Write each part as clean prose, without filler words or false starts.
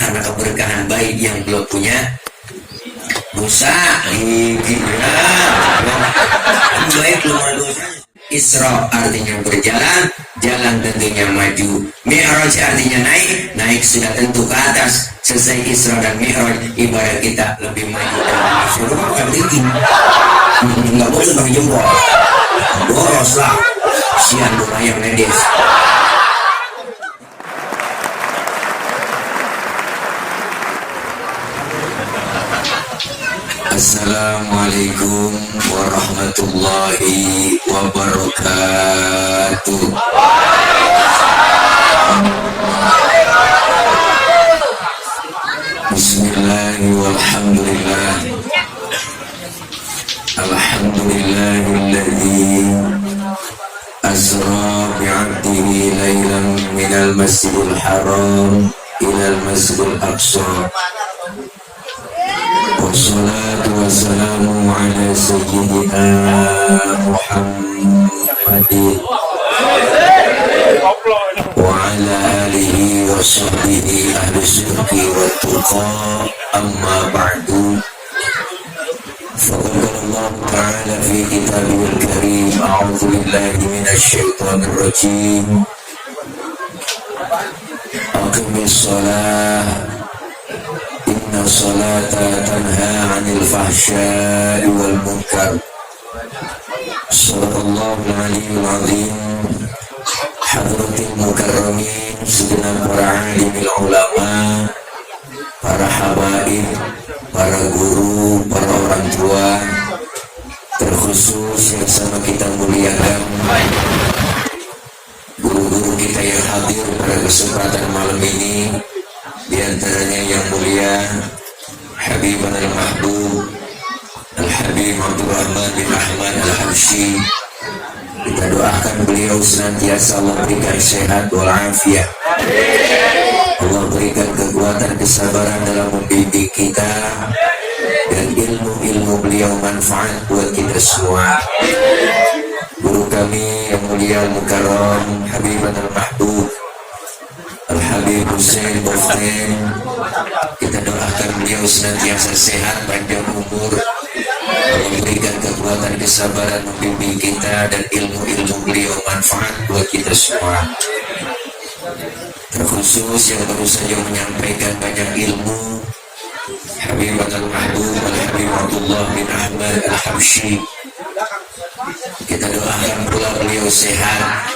karena keberkahan baik yang belum punya dosa. Baik luar dosa. Isra artinya berjalan, jalan tentunya maju. Mi'raj artinya naik, naik sudah tentu ke atas. Selesai Isra dan Mi'raj, ibarat kita lebih maju dan suruh ini. Nggak boleh bagi jempol, boros lah, sian doa yang medis. Assalamualaikum warahmatullahi wabarakatuh. Bismillahirrahmanirrahim. Walhamdulillah. Alhamdulillahilladzi asra bi'abdihi laylan minal masjidil haram ilal masjidil aqsa. Wassalatu wassalamu ala sayyidina Muhammadin wa ala alihi wa sahbihi ahli syirki wa tuqa, amma ba'du. Faqad Allah ta'ala fi kitabihil karim, a'udzu billahi minasy syaithanir rajim. Aqimis shalah inna salata tanha 'anil fahsya'i wal munkar. Shadaqallahul 'aliyyul 'azim. Hadratil mukarramin, segenap para alimil ulama, para habaib, para guru, para orang tua, terkhusus yang sama kita muliakan guru-guru kita yang hadir pada kesempatan malam ini. Di antaranya yang mulia Habibana al-Mahbub Al-Habib Abdurrahman bin Ahmad Al-Habsyi. Kita doakan beliau senantiasa Allah berikan sehat walafiat, Allah berikan kekuatan kesabaran dalam membimbing kita, dan ilmu-ilmu beliau manfaat buat kita semua. Guru kami yang mulia Al-Mukarram Habibana al-Mahbub Al-Habib Hussein Boften, kita doakan beliau senantiasa sehat, panjang umur, Allah berikan kekuatan kesabaran membimbing kita, dan ilmu-ilmu beliau manfaat buat kita semua. Terkhusus yang baru saja menyampaikan banyak ilmu, Habib Al-Mahbub Al-Habib Abdullah bin Ahmad Al-Habsyi, kita doakan pula beliau sehat,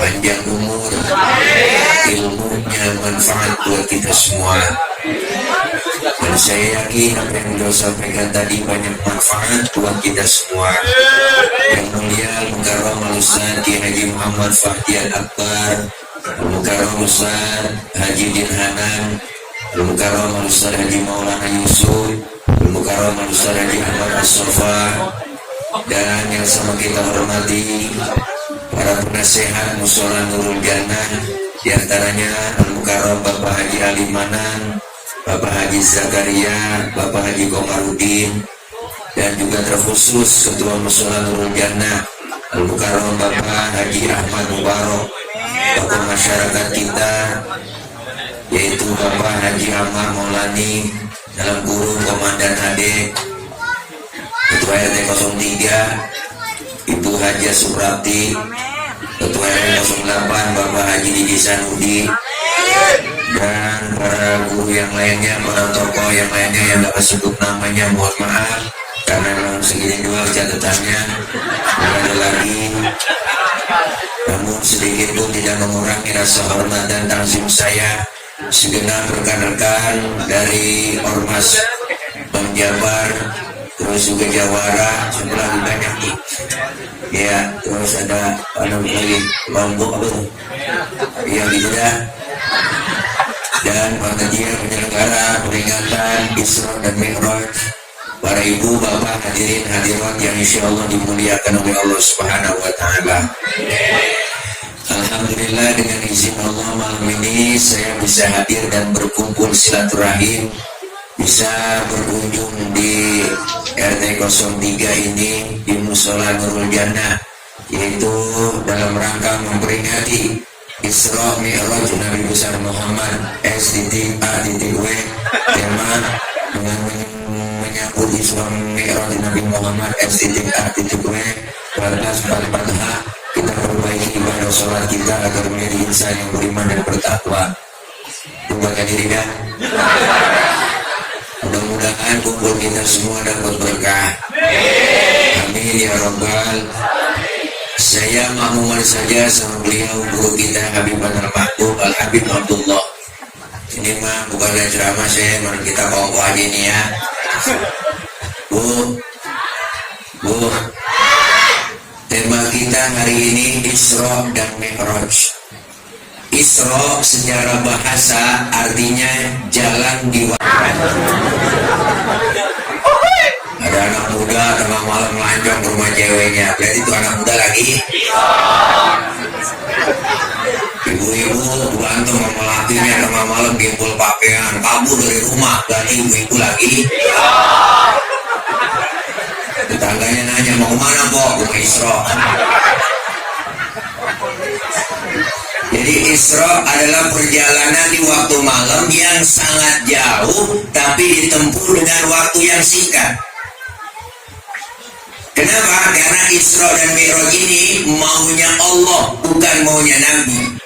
panjang umur, ilmunya manfaat buat kita semua. Dan saya yakin apa yang beliau sampaikan tadi banyak manfaat buat kita semua. Yang mulia Al-Mukarram Al-Ustaz Kiai Haji Muhammad Fahdian Akbar, Al-Mukarram Ustaz Haji Din Hanan, Al-Mukarram Al-Ustaz Haji Maulana Yusuf, Al-Mukarram Al-Ustaz Haji Ahmad As-Sofa, dan yang sama kita hormati para penasehat Mushola Nurul Jannah, diantaranya Al-Mukarram Bapak Haji Ali Manan, Bapak Haji Zakaria, Bapak Haji Komarudin, dan juga terkhusus Ketua Mushola Nurul Jannah Al-Mukarram Bapak Haji Ahmad Mubarok, tokoh masyarakat kita yaitu Bapak Haji Ahmad Maulani dalam kurung Komandan Ade, Ketua RT 03 Ibu Haja Suprapti, Ketua RT 08 Bapak Haji Didi Sanudi, dan para guru yang lainnya, para tokoh yang lainnya yang dapat sebut namanya, mohon maaf karena memang segini dua catatannya, tidak ada lagi. Namun sedikit pun tidak mengurangi rasa hormat dan takzim saya segenap rekan-rekan dari Ormas Bank Jabar, terus juga Jawara, sebelah lebih banyak nih. Ya, terus ada lagi Lombok apa tuh? Iya gitu dah. Dan panitia penyelenggara peringatan Isra dan Mi'raj, para ibu, bapak, hadirin hadirat yang insya Allah dimuliakan oleh Allah Subhanahu wa Ta'ala. Alhamdulillah, dengan izin Allah malam ini saya bisa hadir dan berkumpul silaturahim, bisa berkunjung di RT 03 ini di Mushola Nurul Jannah, yaitu dalam rangka memperingati Isra Mi'raj Nabi besar Muhammad S.A.W. Tema dengan menyambut Isra Mi'raj Nabi Muhammad S.A.W. 1444H. Kita perbaiki ibadah sholat kita agar menjadi insan yang beriman dan bertakwa. Bukakan diri dah. Mudah-mudahan kumpul kita semua dapat berkah. Amin ya Rabbal. Saya makmuman saja sama beliau guru kita Habib Al-Mahbub Al-Habib Abdullah. Ini mah bukan ceramah saya, mari kita kongko aja ini ya. Bu, tema kita hari ini Isra dan Mi'raj. Isra secara bahasa artinya jalan di waktu. Ada anak muda tengah malam melancong ke rumah ceweknya. Berarti itu anak muda lagi. Ibu-ibu berantem sama lakinya tengah malam gimpul pakaian, kabur dari rumah. Berarti ibu-ibu lagi. Tetangganya nanya, mau kemana kok? Rumah Isra. Jadi Isra adalah perjalanan di waktu malam yang sangat jauh, tapi ditempuh dengan waktu yang singkat. Kenapa? Karena Isra dan Mi'raj ini maunya Allah, bukan maunya Nabi.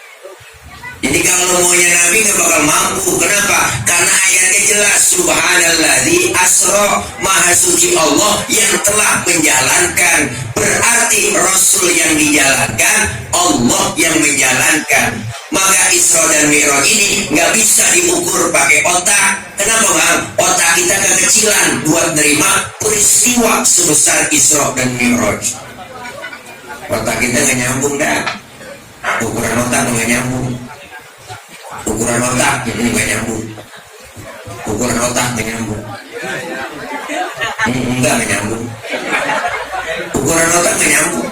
Jadi kalau maunya Nabi nggak bakal mampu. Kenapa? Karena ayatnya jelas, Subhanalladzi asra, maha suci Allah yang telah menjalankan. Berarti Rasul yang dijalankan, Allah yang menjalankan. Maka Isra dan Mi'raj ini nggak bisa diukur pakai otak. Kenapa bang? Otak kita kekecilan buat nerima peristiwa sebesar Isra dan Mi'raj. Otak kita nggak nyambung dah. Ukuran otak nggak nyambung. Ukuran otak ini nggak nyambung. Ukuran otak nggak nyambung. Enggak nyambung. Ukuran otak nggak nyambung.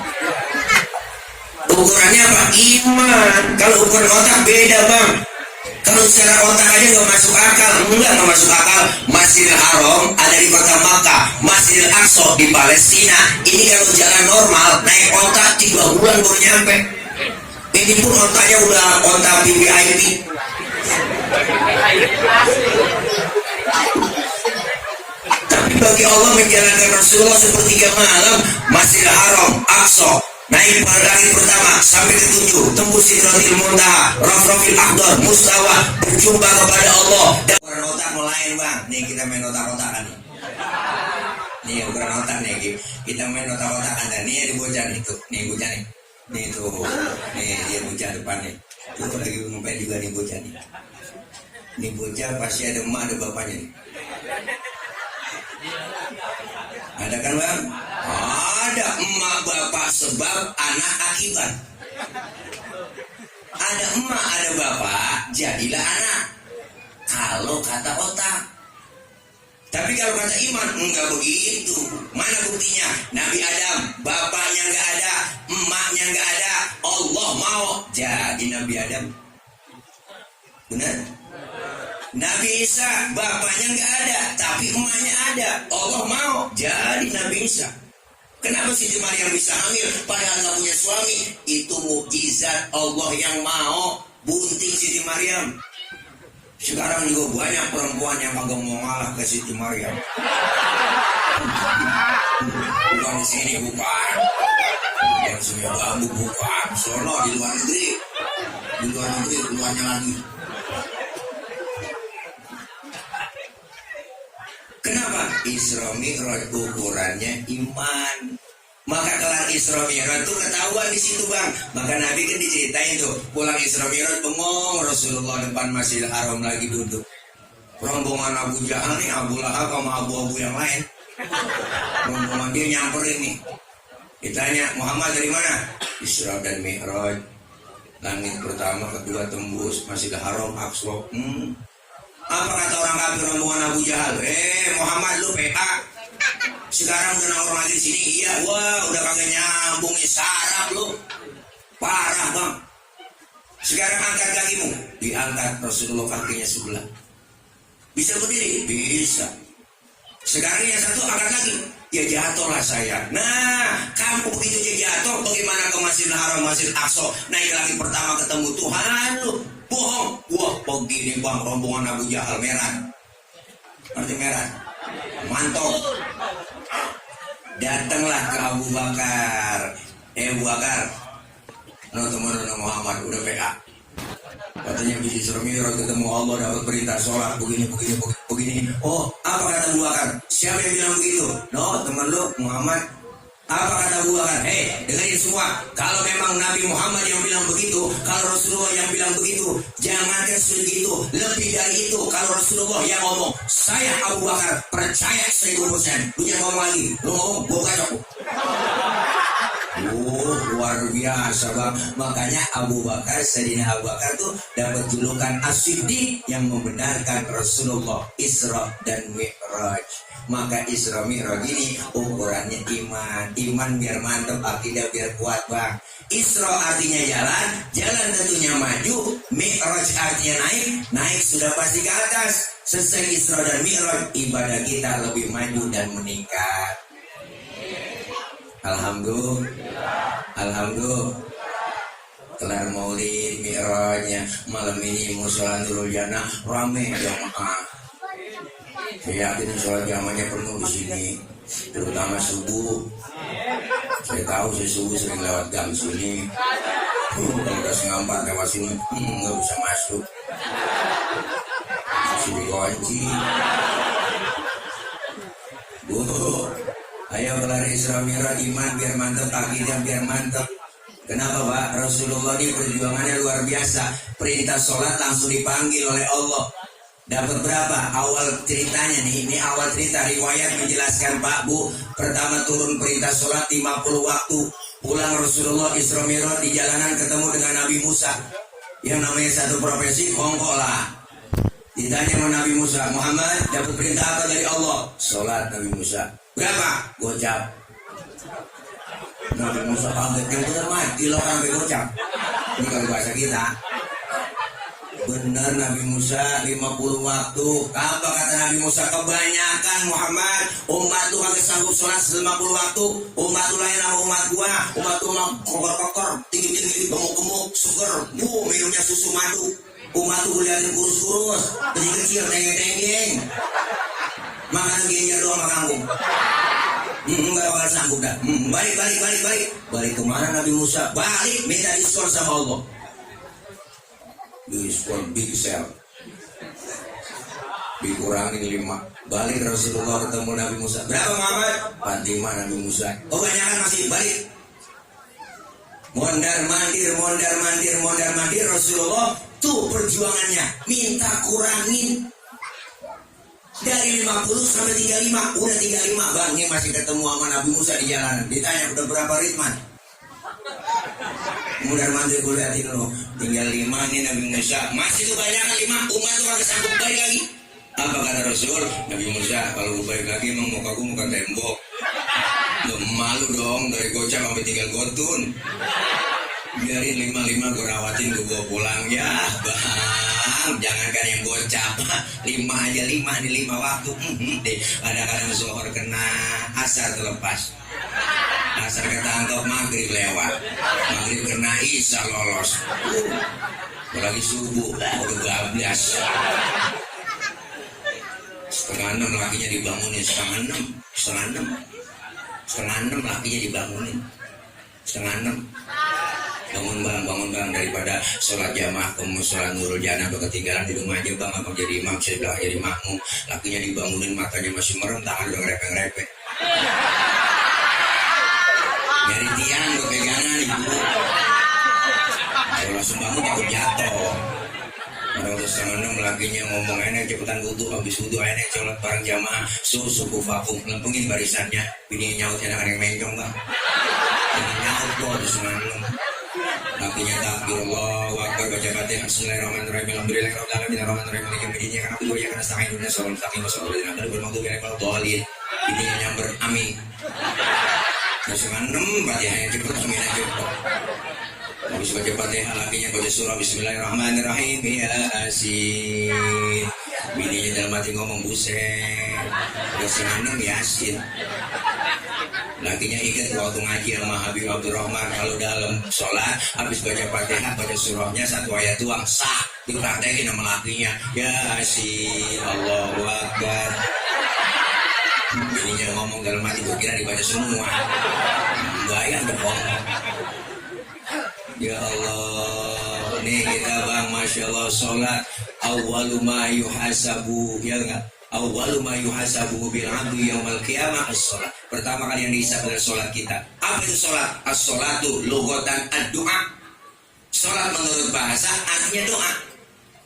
Ukurannya apa? Iman. Kalau ukuran otak beda bang. Kalau secara otak aja nggak masuk akal. Nggak masuk akal. Masjidil Haram ada di kota Makkah, Masjidil Aqsa di Palestina. Ini kalau jalan normal naik otak 3 bulan baru nyampe. Ini pun otaknya udah otak VIP. Tapi bagi Allah menjalankan Rasulullah sepertiga malam, Masjidil Haram, Aqsa, naik pada langit pertama sampai ke 7, tembus Sidratil Muntaha, Rafrafil Akhdar, Mustawa, berjumpa kepada Allah. Dan ukuran otak melain bang. Nih kita main otak-otakan nih. Nih ukuran otak nih, kita main otak-otakan. Dan nih ada bocah nih tuh, nih bocah nih. Nih tuh, nih dia bocah depan nih. Tuh lagi ngumpet juga nih bocah nih. Nih bocah pasti ada emak ada bapaknya nih. Ada kan bang? Ada emak bapak sebab anak akibat. Ada emak ada bapak jadilah anak. Kalau kata otak. Tapi kalau kata iman enggak begitu. Mana buktinya? Nabi Adam bapaknya enggak ada, emaknya enggak ada, Allah mau jadi Nabi Adam. Benar? Nabi Isa bapaknya enggak ada, tapi emaknya ada, Allah mau jadi Nabi Isa. Kenapa Siti Maryam bisa hamil padahal nggak punya suami? Itu mukjizat Allah yang mau bunting Siti Maryam. Sekarang juga banyak perempuan yang kagak mau ngalah ke Siti Maryam. Bukan di sini bukan. Yang semua bambu bukan. Sono di luar negeri. Di luar negeri keluarnya lagi. Kenapa? Isra Mi'raj ukurannya iman. Maka kelar Isra Mi'raj itu ketahuan di situ bang. Maka Nabi kan diceritain tuh pulang Isra Mi'raj bengong Rasulullah depan Masjidil Haram lagi duduk. Rombongan Abu Jahal nih, Abu Lahab sama abu-abu yang lain. Rombongan dia nyamperin nih. Ditanya Muhammad dari mana? Isra dan Mi'raj. Langit pertama, kedua tembus Masjidil Haram, Aqsa. Apa kata orang kafir rombongan Abu Jahal? Muhammad lu PA. Sekarang udah nongkrong lagi di sini. Iya, wah udah kagak nyambung nih sarap lu. Parah bang. Sekarang angkat kakimu. Diangkat Rasulullah kakinya sebelah. Bisa berdiri? Bisa. Sekarang yang satu angkat lagi. ya jatuhlah saya. Nah, kamu begitu dia jatuh, bagaimana ke Masjidil Haram, Masjid Aqsa, naik lagi pertama ketemu Tuhan lu, bohong. Wah, begini bang, rombongan Abu Jahal merah. Arti merah, mantap. Datanglah ke Abu Bakar. Abu Bakar, no teman Muhammad udah PA. Katanya bisa Isra Mi'raj ketemu Allah, dapat perintah sholat begini. Oh, apa kata Abu Bakar? Siapa yang bilang begitu? No, teman lu Muhammad. Apa kata Abu Bakar? Hei, dengerin semua. Kalau memang Nabi Muhammad yang bilang begitu, kalau Rasulullah yang bilang begitu, jangankan segitu, lebih dari itu. Kalau Rasulullah yang ngomong, saya Abu Bakar percaya 1000%. Lu jangan ngomong lagi. Lu ngomong, gua kacau. Luar biasa bang. Makanya Abu Bakar, Sayyidina Abu Bakar tuh dapat julukan As-Siddiq yang membenarkan Rasulullah Isra dan Mi'raj. Maka Isra Mi'raj ini ukurannya iman biar mantap, akidah biar kuat bang. Isra artinya jalan, jalan tentunya maju. Mi'raj artinya naik sudah pasti ke atas. Selesai Isra dan Mi'raj, ibadah kita lebih maju dan meningkat. Alhamdulillah. Kelar maulid Mi'rajnya malam ini musola Nurul Jannah rame jamaah. Saya yakin sholat jamaahnya penuh di sini, terutama subuh. Saya tahu saya subuh sering lewat gang sini. Kalau udah 3:04 lewat sini, nggak bisa masuk. Sini kunci. Ayo kelar Isra Mi'raj, iman biar mantap, akidah biar mantap. Kenapa Pak? Rasulullah ini perjuangannya luar biasa. Perintah sholat langsung dipanggil oleh Allah. Dapat berapa? Awal ceritanya nih, ini awal cerita riwayat menjelaskan Pak Bu. Pertama turun perintah sholat 50 waktu. Pulang Rasulullah Isra Mi'raj di jalanan ketemu dengan Nabi Musa. Yang namanya satu profesi kongkol lah. Ditanya sama Nabi Musa, Muhammad dapat perintah apa dari Allah? Sholat Nabi Musa. Berapa? Gocap. Nabi Musa kaget, yang bener mati loh sampai gocap. Ini kalau bahasa kita. Benar Nabi Musa 50 waktu. Apa kata Nabi Musa? Kebanyakan Muhammad, umat tuh kagak sanggup sholat 50 waktu. Umat tuh lain sama umat gua. Umat tuh mah kokor-kokor, tinggi-tinggi, gemuk-gemuk, sugar. Minumnya susu madu. Umat tuh liatin kurus-kurus, kecil-kecil, tenggeng-tenggeng. Makan genjer doang sama kangkung. Enggak bakal sanggup dah. Balik kemana Nabi Musa? Balik minta diskon sama Allah. Diskon big sale. Dikurangin 5. Balik Rasulullah ketemu Nabi Musa. Berapa Muhammad? 45 Nabi Musa. Oh banyakan masih balik. Mondar mandir Rasulullah tuh perjuangannya minta kurangin dari 50 sampai 35. Udah 35 bang, ini masih ketemu sama Nabi Musa di jalan. Ditanya udah berapa ritman? Mondar mandir gue liatin lo, tinggal 5 nih Nabi Musa. Masih tuh banyak 5, umat tuh kagak sanggup balik lagi. Apa kata Rasul? Nabi Musa, kalau gue balik lagi emang muka gue muka tembok. Lo malu dong, dari gocap sampai tinggal gotun. Biarin 5 gue rawatin, gue bawa pulang. Ya bang, jangankan yang gocap, 5 aja 5 nih 5 waktu. Deh, kadang-kadang zuhur kena, asar terlepas. Asar ketangkep, maghrib lewat. Maghrib kena, isya lolos. Apalagi subuh, udah bablas. 5:30 lakinya dibangunin, 5:30 lakinya dibangunin, 5:30. Bangun bang, daripada sholat jamaah ke musola Nurul Jannah ketinggalan di rumah aja bang, apa jadi imam, saya bilang jadi makmum. Lakinya dibangunin, matanya masih merem, tangan udah ngerepek-ngerepek. Nyari tiang gue pegangan ibu. Kalau langsung bangun takut jatuh. Orang udah 5:30 lakinya ngomong enak, cepetan wudu, habis wudu enak sholat bareng jamaah. Suku vakum, lempengin barisannya. Bini nyaut enak yang mencong bang. Ini nyaut kok di 5:30. Lakinya takbir Allahu Akbar, baca Fatihah, Bismillahirrahmanirrahim, Alhamdulillahirabbil alamin, arrahmanirrahim, maliki yaumiddin, iyyaka na'budu wa iyyaka nasta'in, ihdinas siratal mustaqim, siratal ladzina an'amta 'alaihim. Bininya nyamber, amin. Nah, 5:30 Fatihahnya cepet, aminnya cepet. Habis baca Fatihah, lakinya baca surah Bismillahirrahmanirrahim, Yasin. Bininya dalam hati ngomong, buset, udah 5:30 Yasin. Lakinya ingat waktu ngaji sama Habib Abdurrahman, kalau dalam sholat habis baca Fatihah, baca surahnya satu ayat doang sah, dipraktekin sama lakinya. Ya si Allahu Akbar. Jadinya ngomong dalam hati, gue kira dibaca semua. Bayang dong. Ya Allah, nih kita bang, masya Allah, sholat awwalu ma yuhasabu, ya enggak? Awwalu ma yuhasabu bil abdi yaumal qiyamah as-sholat. Pertama kali yang dihisab adalah sholat kita. Apa itu sholat? As-sholatu lughatan ad-du'a. Sholat menurut bahasa artinya doa.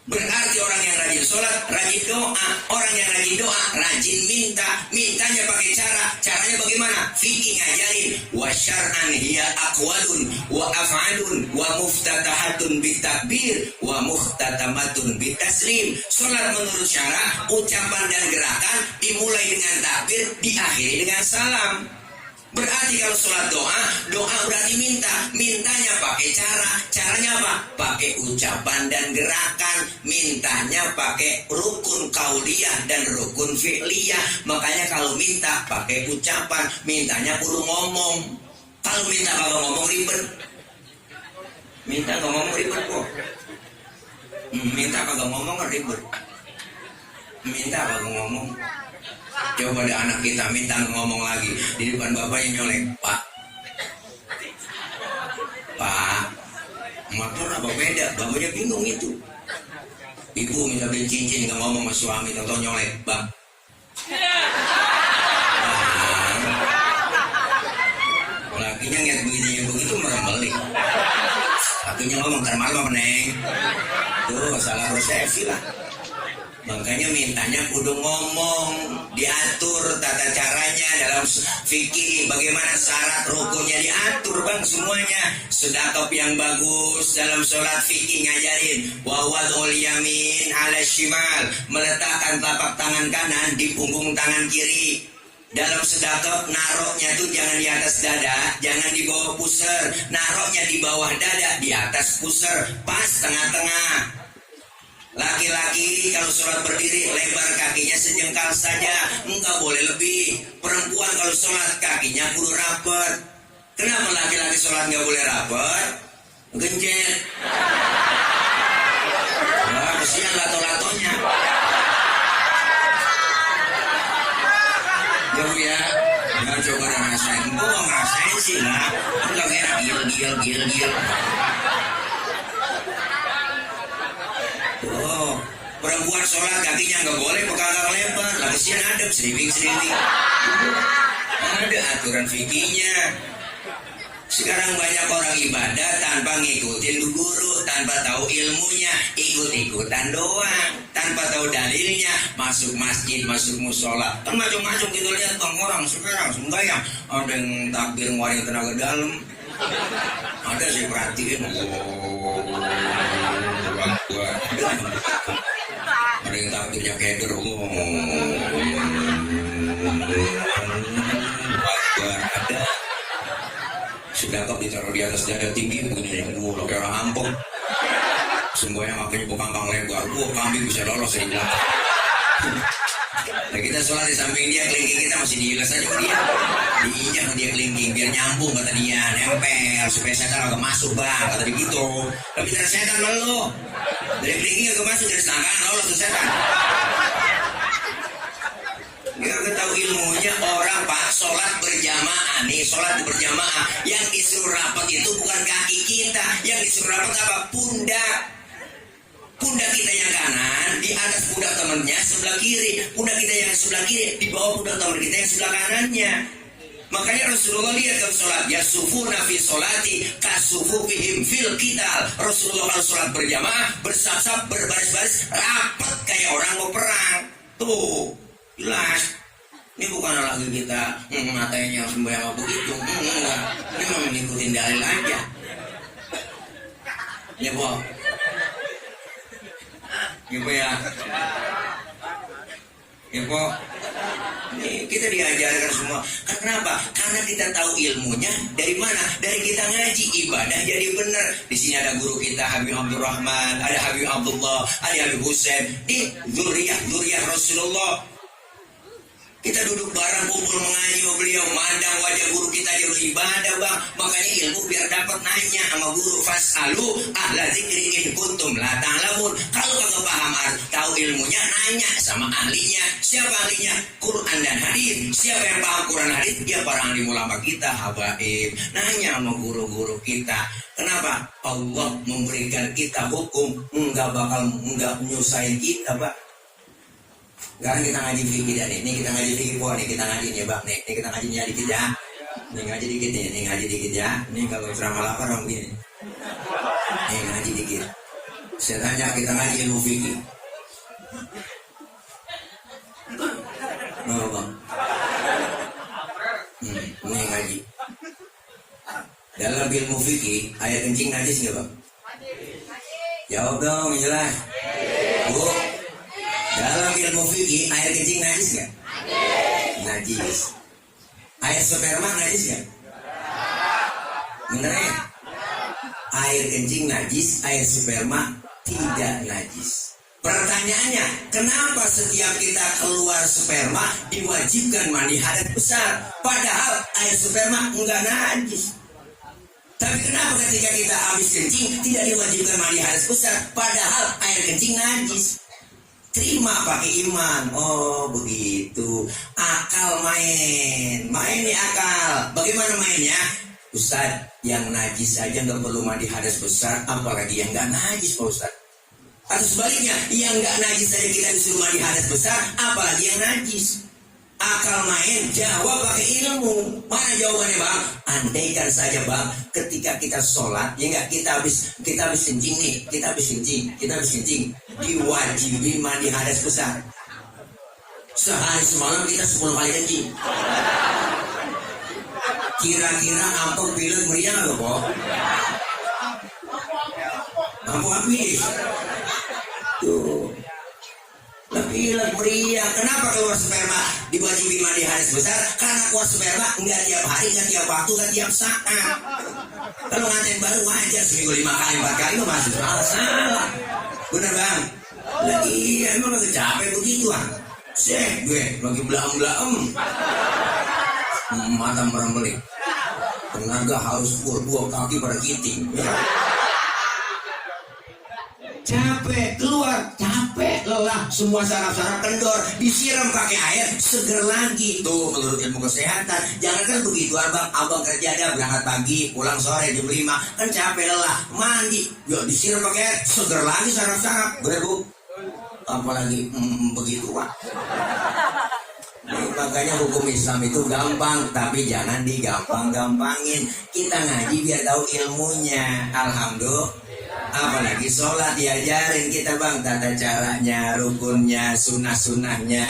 Berarti orang yang rajin sholat, rajin doa. Orang yang rajin doa, rajin minta. Mintanya pakai caranya bagaimana? Fikih ngajarin. Wa syar'an hiya aqwalun wa af'alun wa muftatahatun bitakbir wa muhtatamatun bitaslim. Sholat menurut syara, ucapan dan gerakan dimulai dengan takbir, diakhiri dengan salam. Berarti kalau sholat doa berarti mintanya pakai caranya apa? Pakai ucapan dan gerakan, mintanya pakai rukun kauliyah dan rukun fi'liyah. Makanya kalau minta pakai ucapan, mintanya kudu ngomong. Kalau minta kalau ngomong ribet, minta kalau ngomong ribet kok. Minta kalau ngomong ribet, minta kalau ngomong. Coba ada anak kita minta ngomong lagi di depan bapaknya nyolek, Pak, motor apa beda? Bapaknya bingung itu. Ibu minta beli cincin nggak ngomong sama suami, atau nyolek, Bang. Lakinya ngeliat begitu meremelik. Lakinya ngomong termalu meneng. Tuh salah persepsi lah. Makanya mintanya kudu ngomong, diatur tata caranya dalam fikih, bagaimana syarat rukunnya diatur bang semuanya. Sedekah yang bagus dalam sholat fikih ngajarin wawadul yamin ala shimal, meletakkan telapak tangan kanan di punggung tangan kiri. Dalam sedekah naroknya tuh jangan di atas dada, jangan di bawah pusar, naroknya di bawah dada, di atas pusar, pas tengah-tengah. Laki-laki kalau sholat berdiri lebar kakinya sejengkal saja, enggak boleh lebih. Perempuan kalau sholat kakinya kudu rapat. Kenapa laki-laki sholat enggak boleh rapat? Genjet. Wah, kesian lato-latonya. Jauh ya, jangan coba ngerasain. Gue gak ngerasain sih lah. Enggak enak, gil. Perempuan sholat kakinya nggak boleh pegang lebar, lah kesian adem seriwing. Ada aturan fikihnya. Sekarang banyak orang ibadah tanpa ngikutin guru, tanpa tahu ilmunya, ikut-ikutan doang, tanpa tahu dalilnya, masuk masjid, masuk musola, kan macam-macam gitu. Lihat bang orang sekarang sembahyang, ada yang takbir ngeluarin tenaga dalam, ada saya perhatiin, ada yang takbirnya keder, ada. Sudah kau ditaruh di atas dada tinggi begini yang dulu kayak orang ampung. Semuanya makanya bukan kang lebar. Kambing bisa lolos saya bilang. Nah kita sholat di samping dia, kelingking kita masih diilas aja dia. Diinjak dia kelingking biar nyambung kata dia, nempel supaya setan agak masuk bang kata dia gitu. Tapi dari setan lo, dari kelingking agak masuk dari selangkangan lolos tuh setan. Dia tahu ilmunya orang pak sholat berjamaah nih, sholat berjamaah yang disuruh rapat itu bukan kaki kita, yang disuruh rapat apa? Pundak kita yang kanan di atas pundak temannya sebelah kiri, pundak kita yang sebelah kiri di bawah pundak teman kita yang sebelah kanannya. Makanya Rasulullah lihat kalau sholat ya sufuna fi sholati kasufufihim fil qital. Rasulullah kalau sholat berjamaah bersaf-saf berbaris-baris rapat kayak orang mau perang tuh. Jelas, ini bukan lagi kita matanya sembahyang begitu, enggak. Ini memang ngikutin dalil aja. Ya bu, ya. Ya bu, ini kita diajarkan semua. Kenapa? Karena kita tahu ilmunya dari mana? Dari kita ngaji ibadah jadi benar. Di sini ada guru kita Habib Abdurrahman, ada Habib Abdullah, ada Habib Husain. Ini zuriyah Rasulullah. Kita duduk bareng kumpul mengaji sama beliau, mandang wajah guru kita dia beribadah bang. Makanya ilmu biar dapat nanya sama guru. Fas'alu ahla dzikri in kuntum la ta'lamun. Kalau kagak paham tahu ilmunya, nanya sama ahlinya. Siapa ahlinya? Quran dan hadis. Siapa yang paham Quran hadis? Dia para ahli ulama kita, habaib. Nanya sama guru-guru kita. Kenapa? Allah memberikan kita hukum, enggak nyusahin kita, Pak. Sekarang kita ngaji fikih dah nih. Ini kita ngaji fikih nih, kita ngaji nih, Bang. Nih kita ngaji dikit ya. Nih ngaji dikit nih, ngaji dikit ya. Nih kalau ceramah lapar orang begini. Nih ngaji dikit. Saya tanya kita ngaji ilmu fikih. Oh, Bang. Nih ngaji. Dalam ilmu fikih, ayat kencing najis nggak, Bang? Jawab dong, jelas. Bu, dalam ilmu fikih, air kencing najis nggak? Najis. Air sperma najis nggak? Bener ya? Air kencing najis, air sperma tidak najis. Pertanyaannya, kenapa setiap kita keluar sperma diwajibkan mandi hadas besar? Padahal air sperma enggak najis. Tapi kenapa ketika kita habis kencing tidak diwajibkan mandi hadas besar? Padahal air kencing najis. Terima pakai iman. Oh begitu. Akal main nih akal. Bagaimana mainnya? Ustaz, yang najis aja nggak perlu mandi hadas besar, apalagi yang nggak najis, Pak Ustaz. Atau sebaliknya, yang nggak najis saja kita disuruh mandi hadas besar, apalagi yang najis. Akal main, jawab pakai ilmu. Mana jawabannya, Bang? Andaikan saja, Bang, ketika kita sholat, ya nggak, kita habis kencing nih, kita habis kencing, diwajibin mandi hadas besar. Sehari semalam kita 10 kali kencing. Kira-kira ampun pilek meriah nggak, Pak? Ampun habis. Tuh. Lebih meriah. Kenapa keluar sperma diwajibin mandi hadas besar? Karena keluar sperma enggak tiap hari, enggak tiap waktu, enggak tiap saat. Kalau nganten baru wajar seminggu 5 kali 4 kali itu masih salah. Bener, Bang? Lah iya, emang lagi capek begituan. Gue lagi belaem. Mata merembeli. Tenaga harus pur 2 kaki pada giting. Ya. Capek, keluar, capek, lelah, semua saraf-saraf kendor, disiram pakai air, seger lagi. Tuh, menurut ilmu kesehatan, jangan kan begitu, abang kerja ada, berangkat pagi, pulang sore, jam 5, kan capek, lelah, mandi, yuk disiram pakai air, seger lagi saraf-saraf, bener Bu? Apalagi, begitu Pak. Makanya hukum Islam itu gampang, tapi jangan digampang-gampangin. Kita ngaji biar tahu ilmunya, alhamdulillah. Apalagi sholat diajarin kita, Bang, tata caranya, rukunnya, sunah-sunahnya.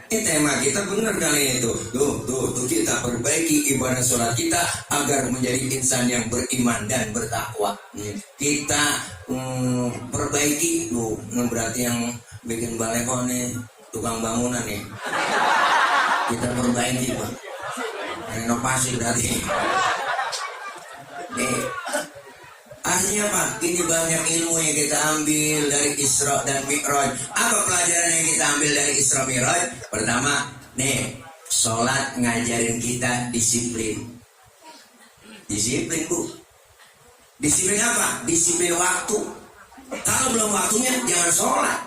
Tema kita benar kali itu. Tuh kita perbaiki ibadah sholat kita agar menjadi insan yang beriman dan bertakwa. Kita perbaiki tuh, berarti yang bikin balekon nih, tukang bangunan nih. Kita perbaiki, Bang. Renovasi berarti. Artinya apa? Ini banyak ilmu yang kita ambil dari Isra dan Mi'raj. Apa pelajaran yang kita ambil dari Isra Mi'raj? Pertama, nih, sholat ngajarin kita disiplin. Disiplin, Bu. Disiplin apa? Disiplin waktu. Kalau belum waktunya, jangan sholat.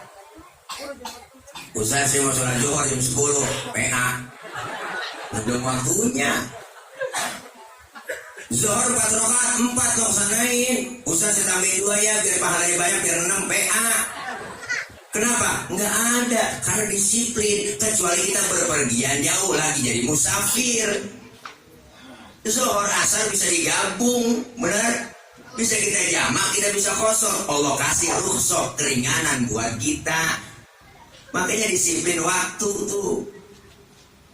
Ustaz, saya mau sholat Zuhur jam 10, PA. Belum waktunya. Zuhur 4 rakaat, 4 laksanain. Ustaz saya tambahin 2 ya, biar pahalanya banyak, biar 6 PA. Kenapa? Nggak ada, karena disiplin. Kecuali kita berpergian jauh lagi jadi musafir. Zuhur asar bisa digabung, benar? Bisa kita jamak, kita bisa kosong. Allah kasih rukhsah, keringanan buat kita. Makanya disiplin waktu tuh.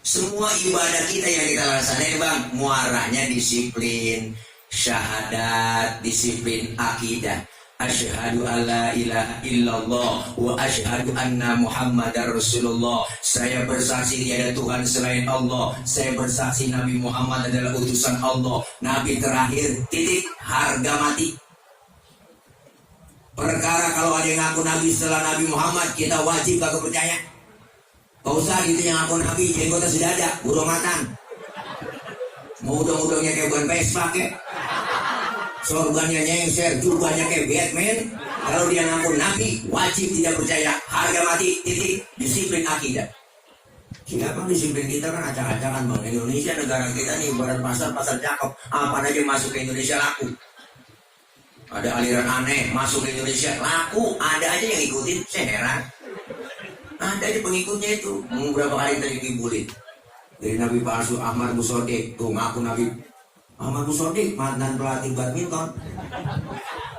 Semua ibadah kita yang kita laksanain, Bang, muaranya disiplin syahadat, disiplin akidah. Asyhadu alla ilaha illallah wa asyhadu anna Muhammadar Rasulullah. Saya bersaksi tiada Tuhan selain Allah. Saya bersaksi Nabi Muhammad adalah utusan Allah, Nabi terakhir, titik, harga mati. Perkara kalau ada yang ngaku Nabi setelah Nabi Muhammad, kita wajib gak percaya. Kau usah gitu yang aku nabi, jenggotnya sedada, burung matan. Mau udang-udangnya kayak bukan Vespa kek. Sorbannya nyengser, jubahnya kayak Batman. Kalau dia ngaku nabi, wajib tidak percaya. Harga mati, titik, disiplin akidah. Siapa disiplin kita kan acak-acakan bang. Indonesia negara kita nih, barat pasar cakep. Apa aja masuk ke Indonesia laku. Ada aliran aneh, masuk ke Indonesia laku. Ada aja yang ikutin, saya heran. Ada aja pengikutnya itu. Berapa kali tadi dibully. Dari Nabi palsu Ahmad Busodik, tuh ngaku Nabi Ahmad Busodik, mantan pelatih badminton,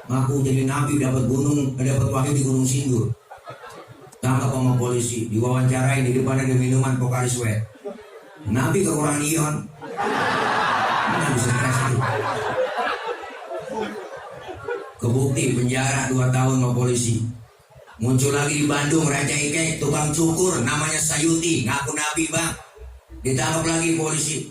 ngaku jadi Nabi, dapat wahyu di Gunung Sindur, tangkap sama polisi, diwawancarain di depan ada minuman Pocari Sweat, Nabi kekurangan ion, mana bisa stres itu, kebukti penjara 2 tahun sama polisi. Muncul lagi di Bandung Raja Ike, tukang cukur namanya Sayuti, ngaku Nabi bang. Ditangkap lagi polisi.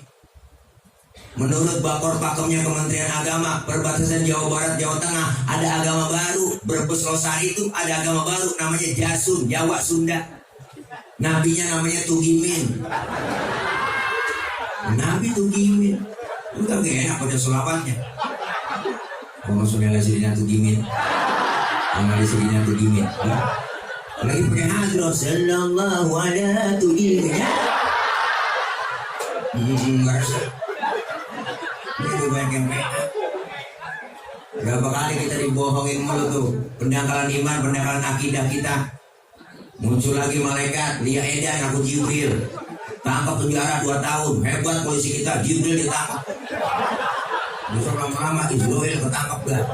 Menurut bakor pakemnya Kementerian Agama, perbatasan Jawa Barat, Jawa Tengah, ada agama baru. Brebes Losari itu ada agama baru, namanya Jasun, Jawa Sunda. Nabinya namanya Tugimin. Nabi Tugimin. Udah gak enak pada selawatnya. Kalau sudah lihat Tugimin, nama istrinya Tugimin. Lagi pakai hadroh, sallallahu ala Tugimin. Enggak usah. Ini banyak yang PA. Berapa kali kita dibohongin mulu tuh. Pendangkalan iman, pendangkalan akidah kita. Muncul lagi malaikat, Lia Edan, aku Jibril. Tangkap penjara 2 tahun. Hebat polisi kita, Jibril ditangkap. Besok lama-lama Israel ketangkap gak?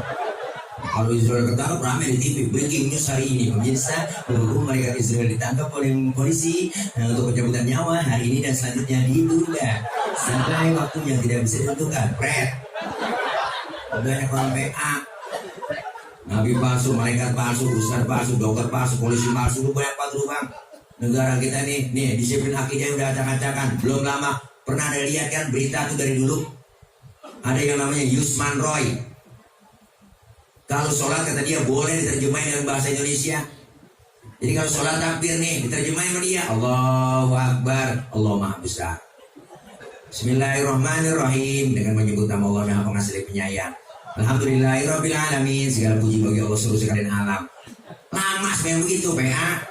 Kalau Israel ketangkap rame di TV. Breaking news hari ini, pemirsa, malaikat Israel ditangkap oleh polisi untuk pencabutan nyawa hari ini dan selanjutnya ditunda sampai waktunya tidak bisa ditentukan. Pret, banyak orang PA, nabi palsu, malaikat palsu, ustaz palsu, dokter palsu, polisi palsu, banyak palsu bang. Negara kita nih disiplin akidah udah acak-acakan. Belum lama pernah ada lihat kan berita tuh dari dulu, ada yang namanya Yusman Roy. Kalau sholat kata dia boleh diterjemahin dengan bahasa Indonesia. Jadi kalau sholat takbir nih diterjemahin sama dia, Allahu Akbar, Allah Maha Besar. Bismillahirrahmanirrahim, dengan menyebut nama Allah Maha Pengasih Penyayang. Alhamdulillahirabbil alamin, segala puji bagi Allah seluruh sekalian alam. Lama yang begitu PA.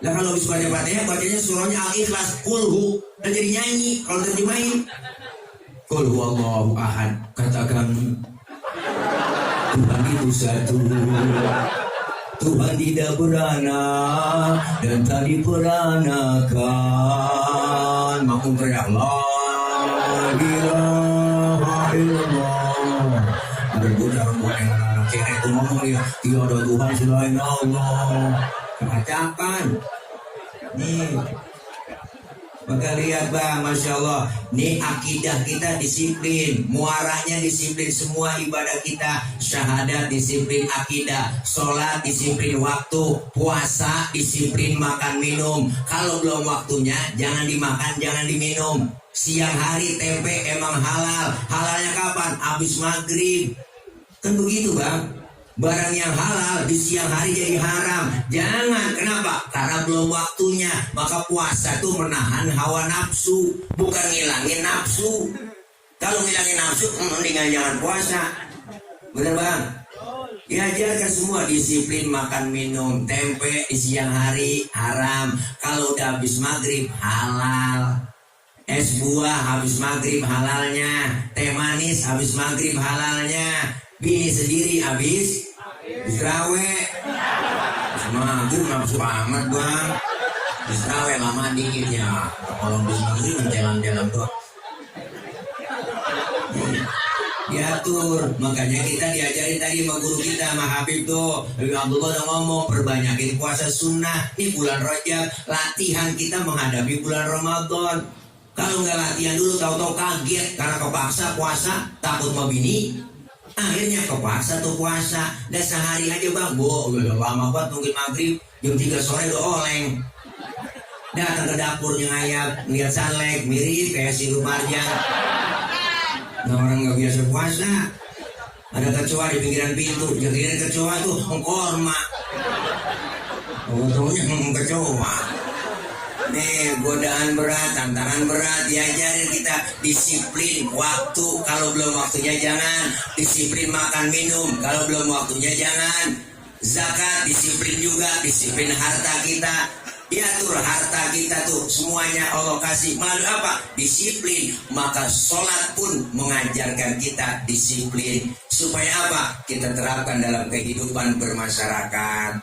Lah kalau habis baca Fatihah bacanya surahnya Al-Ikhlas, kulhu, dan jadi nyanyi kalau terjemahin. Kulhu Allahu ahad, katakan Tuhan itu satu, Tuhan tidak beranak dan tak diperanakan. Makmum teriak la ilaha illallah. Ada bocah yang anak cewek itu ngomong ya, tiada Tuhan selain Allah. Keacakan nih. Maka lihat bang, Masya Allah, nih akidah kita disiplin, muaranya disiplin, semua ibadah kita, syahadat disiplin akidah, sholat disiplin waktu, puasa disiplin makan minum. Kalau belum waktunya jangan dimakan, jangan diminum. Siang hari tempe emang halal, halalnya kapan? Habis maghrib. Kan begitu bang. Barang yang halal di siang hari jadi haram. Jangan, kenapa? Karena belum waktunya. Maka puasa itu menahan hawa nafsu, bukan ngilangin nafsu. Kalau ngilangin nafsu, mendingan jangan puasa. Bener bang? Diajarkan semua disiplin makan minum. Tempe di siang hari haram. Kalau udah habis maghrib halal. Es buah habis maghrib halalnya. Teh manis habis maghrib halalnya. Bini sendiri habis Israwe. Maghrib nafsu amat bang. Israwe lama dikit ya. Kalau habis maghrib jalan-jalan tuh diatur. Makanya kita diajarin tadi sama guru kita, sama Habib tuh, Habib Abdullah udah ngomong perbanyakin puasa sunnah. Ini bulan Rajab, latihan kita menghadapi bulan Ramadan. Kalau nggak latihan dulu tahu-tahu kaget karena kepaksa puasa, takut mau bini, akhirnya kepaksa tuh puasa. Dan sehari aja bang, udah lama banget mungkin maghrib, jam 3 sore udah oleng. Datang ke dapurnya ayat, lihat salek, mirip kayak si Rumarjan. Nah, orang nggak biasa puasa. Ada kecoa di pinggiran pintu, jadinya kecoa tuh korma. Untungnya kecoa. Nih godaan berat, tantangan berat, diajarin kita disiplin waktu, kalau belum waktunya jangan, disiplin makan minum, kalau belum waktunya jangan, zakat disiplin juga, disiplin harta kita, diatur harta kita tuh semuanya Allah kasih melalui apa? Disiplin. Maka sholat pun mengajarkan kita disiplin supaya apa? Kita terapkan dalam kehidupan bermasyarakat.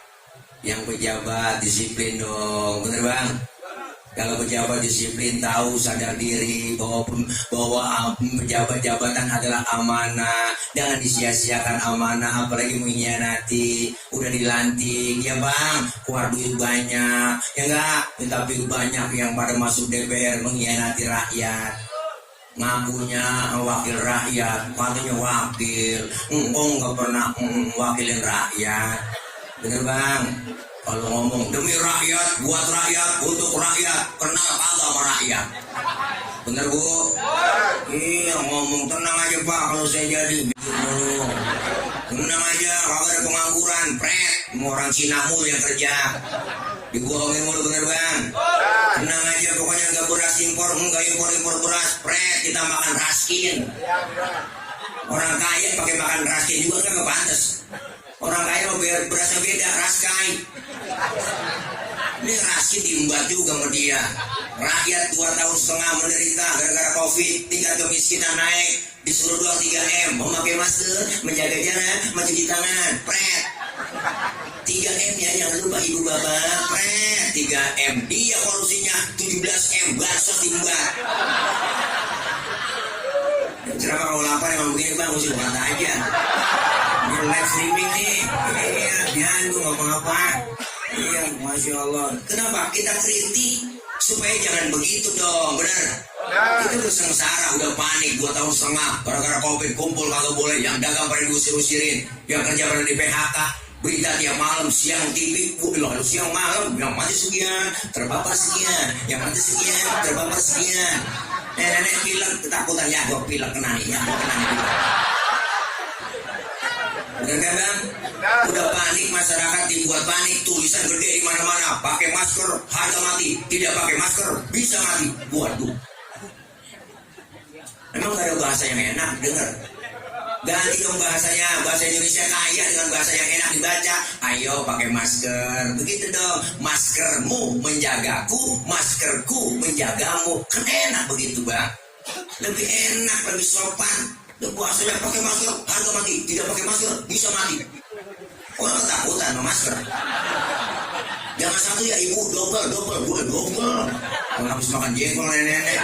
Yang pejabat disiplin dong, bener bang? Kalau pejabat disiplin, tahu sadar diri bahwa pejabat jabatan adalah amanah, jangan disia-siakan amanah, apalagi mengkhianati. Udah dilantik, ya bang, keluar duit banyak, ya enggak, tapi banyak yang pada masuk DPR mengkhianati rakyat. Ngakunya wakil rakyat, katanya wakil, nggak pernah wakilin rakyat, bener bang? Kalau ngomong demi rakyat, buat rakyat, untuk rakyat, kenal kagak sama rakyat, bener bu? Iya ngomong tenang aja pak, kalau saya jadi tenang aja, kagak ada pengangguran, pret, mau orang Cina mulu yang kerja, dibohongin mulu, bener bang? Tenang aja, pokoknya nggak beras impor, nggak impor beras, pret, kita makan raskin. Orang kaya pakai makan raskin juga kan nggak pantas. Orang kaya mau berasnya beda, raskai. Ini raskin diembat juga sama dia. Rakyat 2,5 tahun menderita gara-gara COVID, tingkat kemiskinan naik, disuruh 2-3 M, memakai masker, menjaga jarak, mencuci tangan, pret. 3 M ya, jangan lupa ibu bapak, pret. 3 M, dia korupsinya 17 M, bansos diembat. Kenapa kalau lapar emang begini bang, mesti buat aja. Ini live streaming nih, iya, jangan gue ngapa-ngapa. Iya, Masya Allah. Kenapa? Kita kritik supaya jangan begitu dong, bener? Kita udah sengsara, udah panik 2,5 tahun gara-gara COVID, kumpul kagak boleh, yang dagang pada diusir-usirin, yang kerja pada di PHK, berita tiap malam, siang TV, lalu siang malam, yang mati sekian, terbapar sekian, yang mati sekian, terbapar sekian. Nenek pilek, ketakutan ya, gue pilek kena nih, ya, gue kena nih pilek. Bener kan bang? Udah panik, masyarakat dibuat panik, tulisan gede di mana-mana, pakai masker harga mati, tidak pakai masker bisa mati. Waduh, emang gak ada bahasa yang enak denger? Ganti dong bahasanya, bahasa Indonesia kaya dengan bahasa yang enak dibaca. Ayo pakai masker, begitu dong. Maskermu menjagaku, maskerku menjagamu, kan enak begitu bang? Lebih enak, lebih sopan. Bahasanya pakai masker harga mati, tidak pakai masker bisa mati. Orang ketakutan sama masker. Jangan satu ya ibu, double. Kalau habis makan jengkol nenek,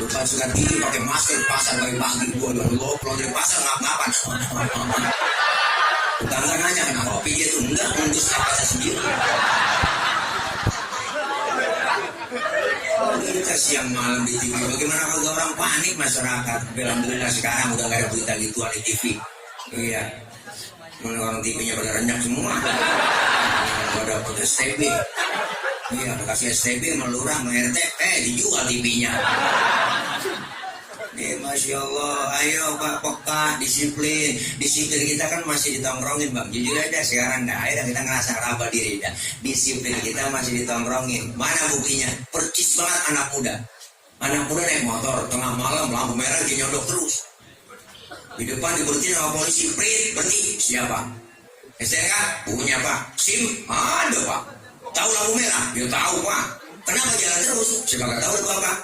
lupa suka tinggi pakai masker pasar pagi-pagi, gua udah loplok dari pasar ngap-ngapan. Tetangga nanya kenapa kopi dia tuh enggak, untuk napasnya sendiri. Kita siang malam di TV, bagaimana kalau orang panik masyarakat? Alhamdulillah sekarang udah gak ada berita gituan di TV. Iya, orang TV-nya pada renyak semua. Pada STB. Iya, kasih STB melurah RT, dijual TV-nya. Masya Allah, ayo Pak peka, disiplin kita kan masih ditongkrongin bang, jujur aja sekarang dah, ayo kita ngerasa raba diri dah, disiplin kita masih ditongkrongin. Mana buktinya? Percis banget anak muda naik motor tengah malam lampu merah dia nyodok terus, di depan diberhentiin sama polisi, berhenti, siapa? STNK punya pak, SIM ada pak, tahu lampu merah? Ya tahu pak, kenapa jalan terus? Saya nggak tahu pak.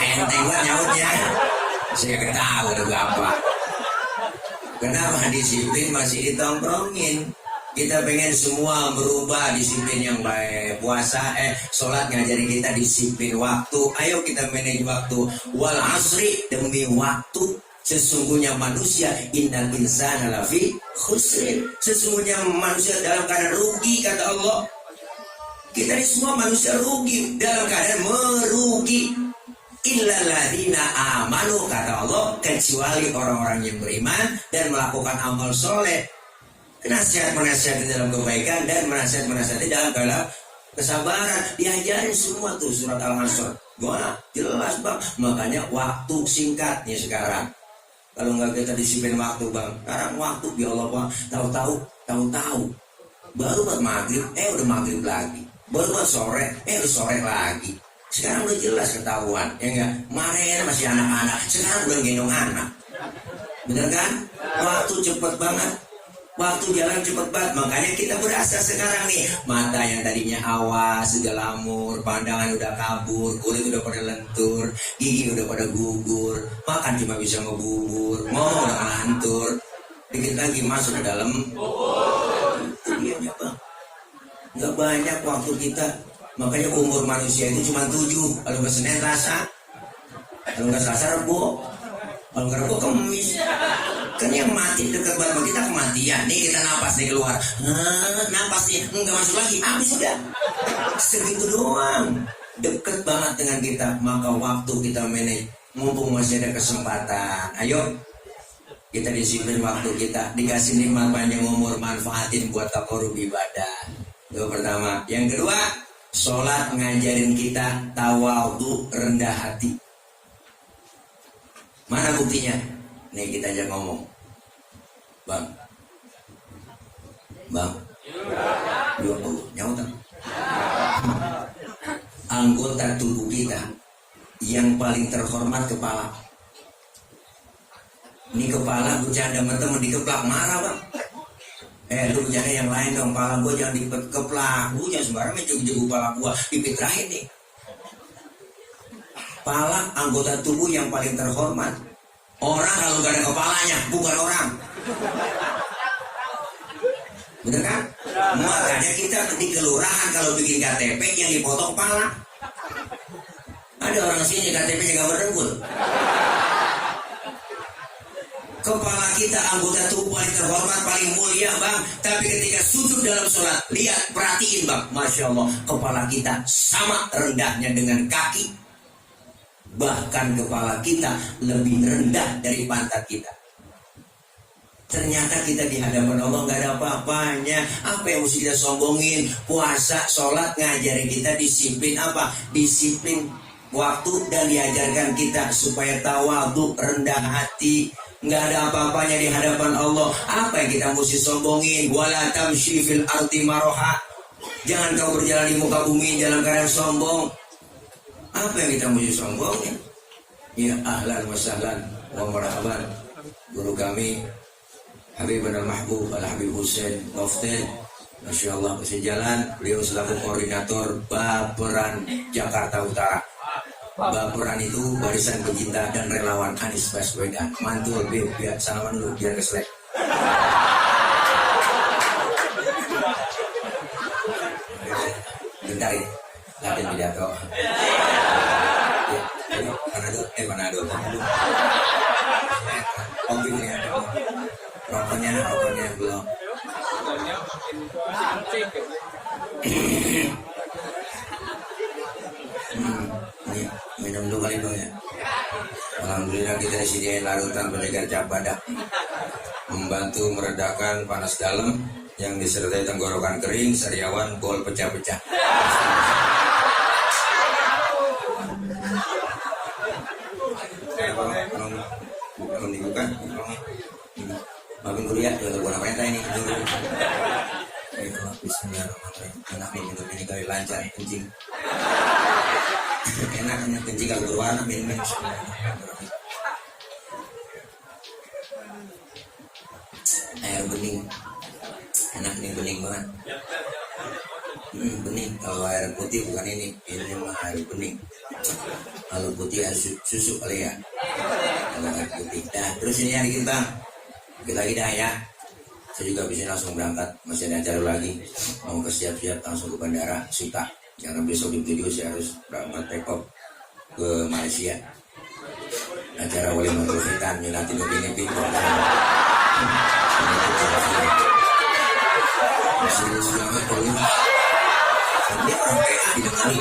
Enteng banget nyautnya. Saya nggak tahu ada apa. Kenapa disiplin masih ditongkrongin? Kita pengen semua berubah disiplin yang baik. Puasa, sholat ngajarin kita disiplin waktu. Ayo kita manage waktu. Wal asri, demi waktu. Sesungguhnya manusia innal insana lafi khusrin. Sesungguhnya manusia dalam keadaan rugi kata Allah. Kita ini semua manusia rugi, dalam keadaan merugi. Illalladzina amanu kata Allah, kecuali orang-orang yang beriman dan melakukan amal soleh. Nasihat-menasihati dalam kebaikan dan menasihati dalam kesabaran. Diajarin semua tuh surat Al-Hasr. Wah, jelas bang. Makanya waktu singkat nih sekarang. Kalau nggak kita disiplin waktu bang. Sekarang waktu ya Allah bang. Tahu-tahu Baru buat maghrib, udah maghrib lagi. Baru buat sore, udah sore lagi. Sekarang udah jelas ketahuan, ya enggak? Kemarin masih anak-anak, sekarang udah gendong anak. Bener kan? Waktu cepet banget. Waktu jalan cepet banget. Makanya kita berasa sekarang nih. Mata yang tadinya awas, segelamur, pandangan udah kabur, kulit udah pada lentur, gigi udah pada gugur, makan cuma bisa ngebubur, ngomong udah ngelantur. Dikit lagi masuk ke dalam. Itu dianya bang. Gak banyak waktu kita. Makanya umur manusia itu cuma 7. Kalau nggak Senin Selasa, kalau nggak Selasa Rebo, kalau nggak Rebo Kemis. Kan yang mati dekat banget kita kematian. Nih kita napas nih keluar, napas nih nggak masuk lagi, habis sudah. Segitu doang. Deket banget dengan kita. Maka waktu kita manage, mumpung masih ada kesempatan, ayo kita disiplin waktu kita. Dikasih nikmat panjang umur, manfaatin buat takarrub ibadah. Itu pertama. Yang kedua, sholat ngajarin kita tawadhu, rendah hati. Mana buktinya? Nih kita aja ngomong. Bang. Ya Allah, nyautan. Anggota tubuh kita yang paling terhormat kepala. Ini kepala bercanda sama temen dikeplak, marah bang. Lu bercanda yang lain dong, kepala gue jangan dikeplak. Lu jangan sembarang menjegu-jegu kepala gue, dipitrahin nih. Kepala anggota tubuh yang paling terhormat. Orang kalau gak ada kepalanya bukan orang. Bener kan? Makanya kita di kelurahan kalau bikin KTP yang dipotong kepala. Ada orang sini KTP-nya gambar dengkul. Kepala kita anggota tubuh paling terhormat, paling mulia bang. Tapi ketika sujud dalam sholat, lihat, perhatiin bang, Masya Allah, kepala kita sama rendahnya dengan kaki. Bahkan kepala kita lebih rendah dari pantat kita. Ternyata kita di hadapan Allah gak ada apa-apanya. Apa yang mesti kita sombongin? Puasa, sholat ngajarin kita disiplin apa? Disiplin waktu dan diajarkan kita supaya tawadhu, rendah hati. Nggak ada apa-apanya di hadapan Allah. Apa yang kita mesti sombongin? Wala tamshi fil ardi maroha. Jangan kau berjalan di muka bumi dalam keadaan sombong. Apa yang kita mesti sombongin? Ya ahlan wa sahlan wa marhaban. Guru kami Habibana al-Mahbub Al-Habib Hussein Mufti, Masya Allah, bersejalan. Beliau selaku koordinator Baperan Jakarta Utara. Baperan itu barisan pecinta dan relawan Anies Baswedan. Mantul, biar salaman dulu, biar keselek. Bentar ya, latihan pidato. Manado. Kopinya, rokoknya belum. Minum dulu kali bang ya. Alhamdulillah kita disediain larutan penyegar cap badak, membantu meredakan panas dalam yang disertai tenggorokan kering, sariawan, bol pecah-pecah. Belum dibuka. Maafin kuliah, jangan buat apa ini. Bismillahirrahmanirrahim. Enak nih minum ini kali lancar kencing. Enak kencing kalau berwarna minum. Air bening. Enak nih, bening banget. Bening. Kalau air putih bukan ini mah air bening. Kalau putih air susu kali ya. Kalau air putih. Nah, terus ini yang dikit bang. Kita lagi dah ya. Saya juga bisa langsung berangkat. Masih ada acara lagi. Mau ke siap-siap langsung ke bandara Suta. Karena besok di video saya harus berangkat take off ke Malaysia. Acara wali mantul hitam nanti lebih pintu. Serius banget kalau ini. Dia orang PA di negeri.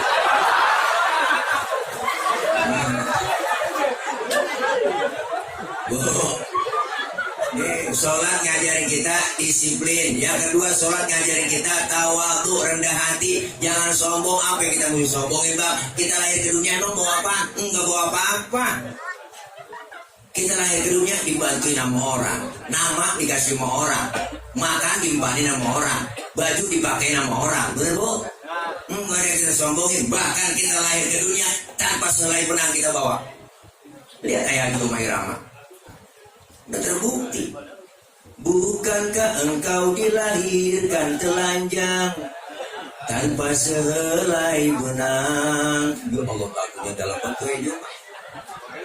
Sholat ngajarin kita disiplin. Yang kedua, sholat ngajarin kita tawadhu, rendah hati. Jangan sombong. Apa yang kita mau sombongin bang? Kita lahir ke dunia emang bawa apa? Enggak bawa apa-apa. Kita lahir ke dunia dibantuin sama orang, nama dikasih sama orang, makan dibawain sama orang. baju dipakai nama orang, bener bu? Nggak ada yang kita sombongin. Bahkan kita lahir ke dunia tanpa selai benang kita bawa. Lihat ayah Haji Umay Rama, udah terbukti. Bukankah engkau dilahirkan telanjang tanpa sehelai benang? Ya Allah, lagunya dalam bentuk itu.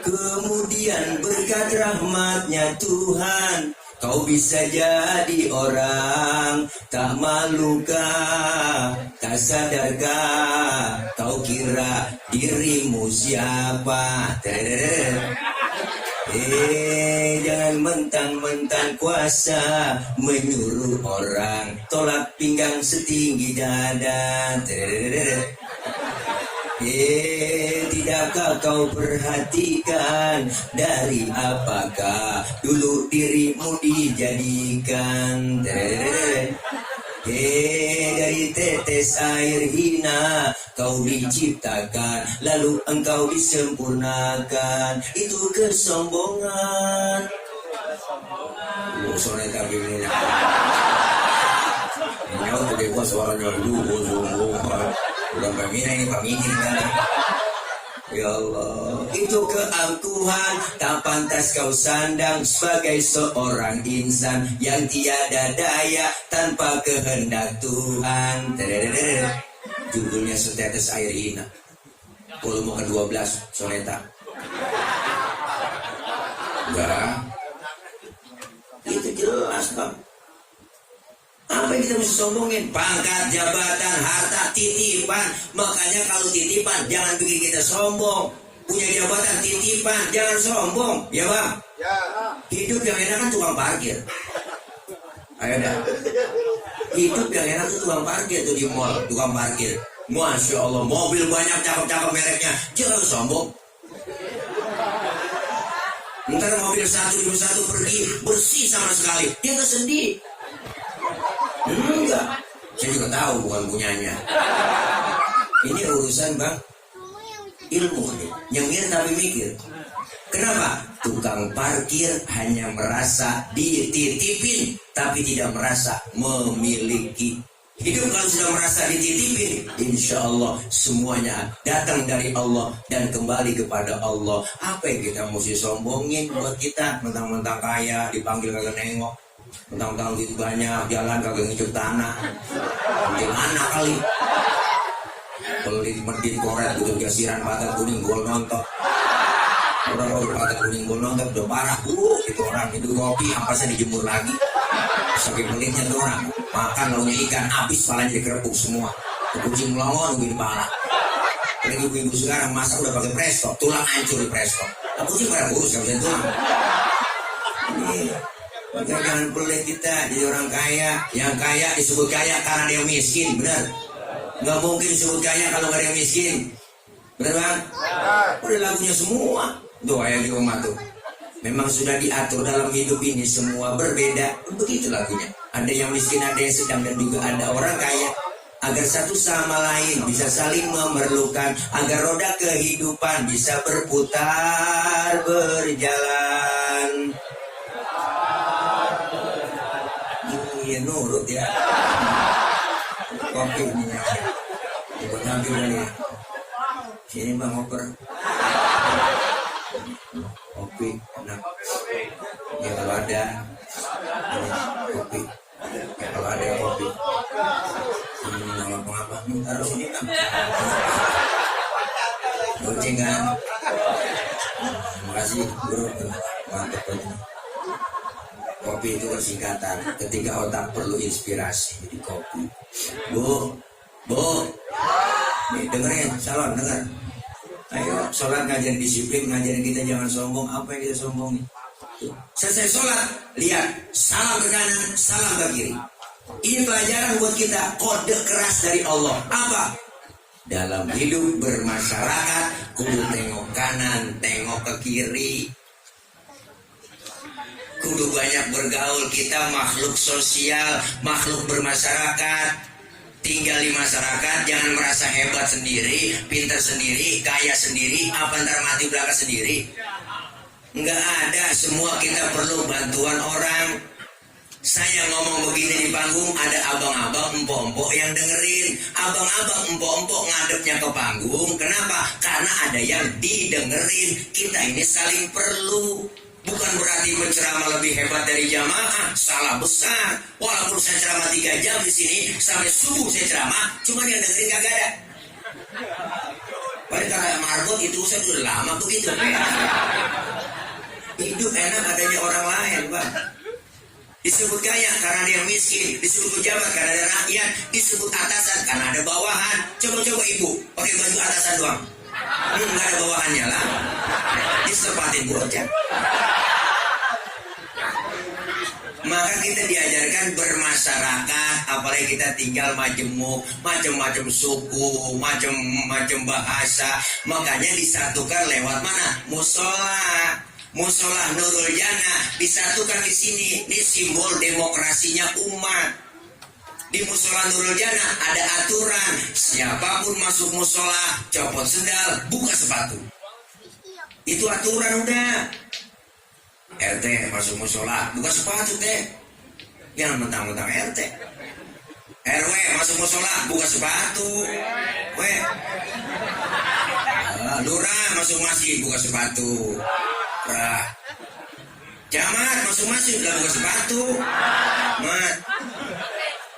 Kemudian berkat rahmatnya Tuhan, kau bisa jadi orang. Tak malukah, tak sadarkah, kau kira dirimu siapa? Jangan mentang-mentang kuasa menyuruh orang tolak pinggang setinggi dada. Tidakkah kau perhatikan dari apakah dulu dirimu dijadikan? Dari tetes air hina kau diciptakan, lalu engkau disempurnakan. Itu kesombongan. Soalnya tapi ini nyau tuh deh, suaranya dulu sombongan. Udah pamina ini paminin kan. Ya Allah, itu keangkuhan tak pantas kau sandang sebagai seorang insan yang tiada daya tanpa kehendak Tuhan. Judulnya Setetes Air Hina, volume ke-12, soneta. Enggak, itu jelas bang. Apa yang kita mesti sombongin? Pangkat, jabatan, harta, titipan. Makanya kalau titipan jangan bikin kita sombong. Punya jabatan, titipan, jangan sombong. Ya bang? Ya. Hidup yang enak kan tukang parkir. Ayo dah. Hidup yang enak tuh tukang parkir tuh di mall, tukang parkir. Masya Allah, mobil banyak, cakep-cakep mereknya. Jangan sombong. Ntar mobil satu demi satu pergi bersih sama sekali, dia nggak sedih. Enggak, saya juga tahu bukan punyanya. Ini urusan bang ilmu nih, nyengir tapi mikir. Kenapa? Tukang parkir hanya merasa dititipin, tapi tidak merasa memiliki. Hidup kalau sudah merasa dititipin, insya Allah semuanya datang dari Allah dan kembali kepada Allah. Apa yang kita mesti sombongin buat kita? Mentang-mentang kaya, dipanggil kagak nengok. Mentang-mentang gitu banyak, jalan kagak ngicuk tanah. Gimana kali? Kalau di Medin Koret, gitu jasiran patah kuning, gol nonton. Orang kalau patah kuning, gol nonton udah parah. Itu orang itu kopi, ampasnya dijemur lagi. Saking pelitnya tuh orang. Makan launya ikan, habis palanya dikerepuk semua. Kucing melongo nungguin pala. Lagi ibu-ibu sekarang masak udah pakai presto, tulang hancur di presto. Kucing pada kurus, gak bisa tulang. Jangan pelit kita jadi orang kaya. Yang kaya disebut kaya karena dia miskin, benar? Nggak mungkin disebut kaya kalau nggak ada yang miskin, benar bang? Udah lagunya semua. Tuh ayah di rumah tuh. Memang sudah diatur dalam hidup ini semua berbeda. Begitu lagunya. Ada yang miskin, ada yang sedang, dan juga ada orang kaya. Agar satu sama lain bisa saling memerlukan, agar roda kehidupan bisa berputar berjalan. Iya nurut ya. Kopi ini ya. Ikut ngambil kali ya. Sini bang oper. Kopi enak. Ya kalau ada ini kopi. Ya kalau ada kopi. Nama pengapa? Taruh sini bang. Goceng kan. Terima kasih bro. Mantap banget. Kopi itu singkatan ketika otak perlu inspirasi, jadi kopi. Bu, nih dengerin, salam denger. Ayo sholat ngajarin disiplin, ngajarin kita jangan sombong. Apa yang kita sombong nih? Selesai sholat, lihat salam ke kanan, salam ke kiri. Ini pelajaran buat kita, kode keras dari Allah. Apa? Dalam hidup bermasyarakat, kudu tengok kanan, tengok ke kiri. Kudu banyak bergaul, kita makhluk sosial, makhluk bermasyarakat. Tinggal di masyarakat, jangan merasa hebat sendiri, pintar sendiri, kaya sendiri, apa ntar mati belaka sendiri. Enggak ada, semua kita perlu bantuan orang. Saya ngomong begini di panggung, ada abang-abang, empok-empok yang dengerin. Abang-abang, empok-empok ngadepnya ke panggung. Kenapa? Karena ada yang didengerin. Kita ini saling perlu. Bukan berarti menceramah lebih hebat dari jamaah. Salah besar. Walaupun saya ceramah 3 jam di sini, sampai subuh saya ceramah, cuman yang dengerin kagak ada. Padahal kalau marbot itu saya udah lama begitu. Hidup enak adanya orang lain, Pak. Disebut kaya karena ada yang miskin, disebut pejabat karena ada rakyat, disebut atasan karena ada bawahan. Coba-coba ibu pakai baju atasan doang, nggak ada bawahannya lah, disempatin bocah. Maka kita diajarkan bermasyarakat, apalagi kita tinggal majemuk, macam-macam suku, macam-macam bahasa. Makanya disatukan lewat mana? Musola. Musola Nurul Jannah disatukan di sini. Ini simbol demokrasinya umat. Di musola Nurul Jannah ada aturan. Siapapun masuk musola, copot sendal, buka sepatu. Itu aturan udah. RT masuk musola, buka sepatu teh. Jangan mentang-mentang RT. RW masuk musola, buka sepatu. Lurah masuk masjid, buka sepatu. Camat masuk masjid, buka sepatu.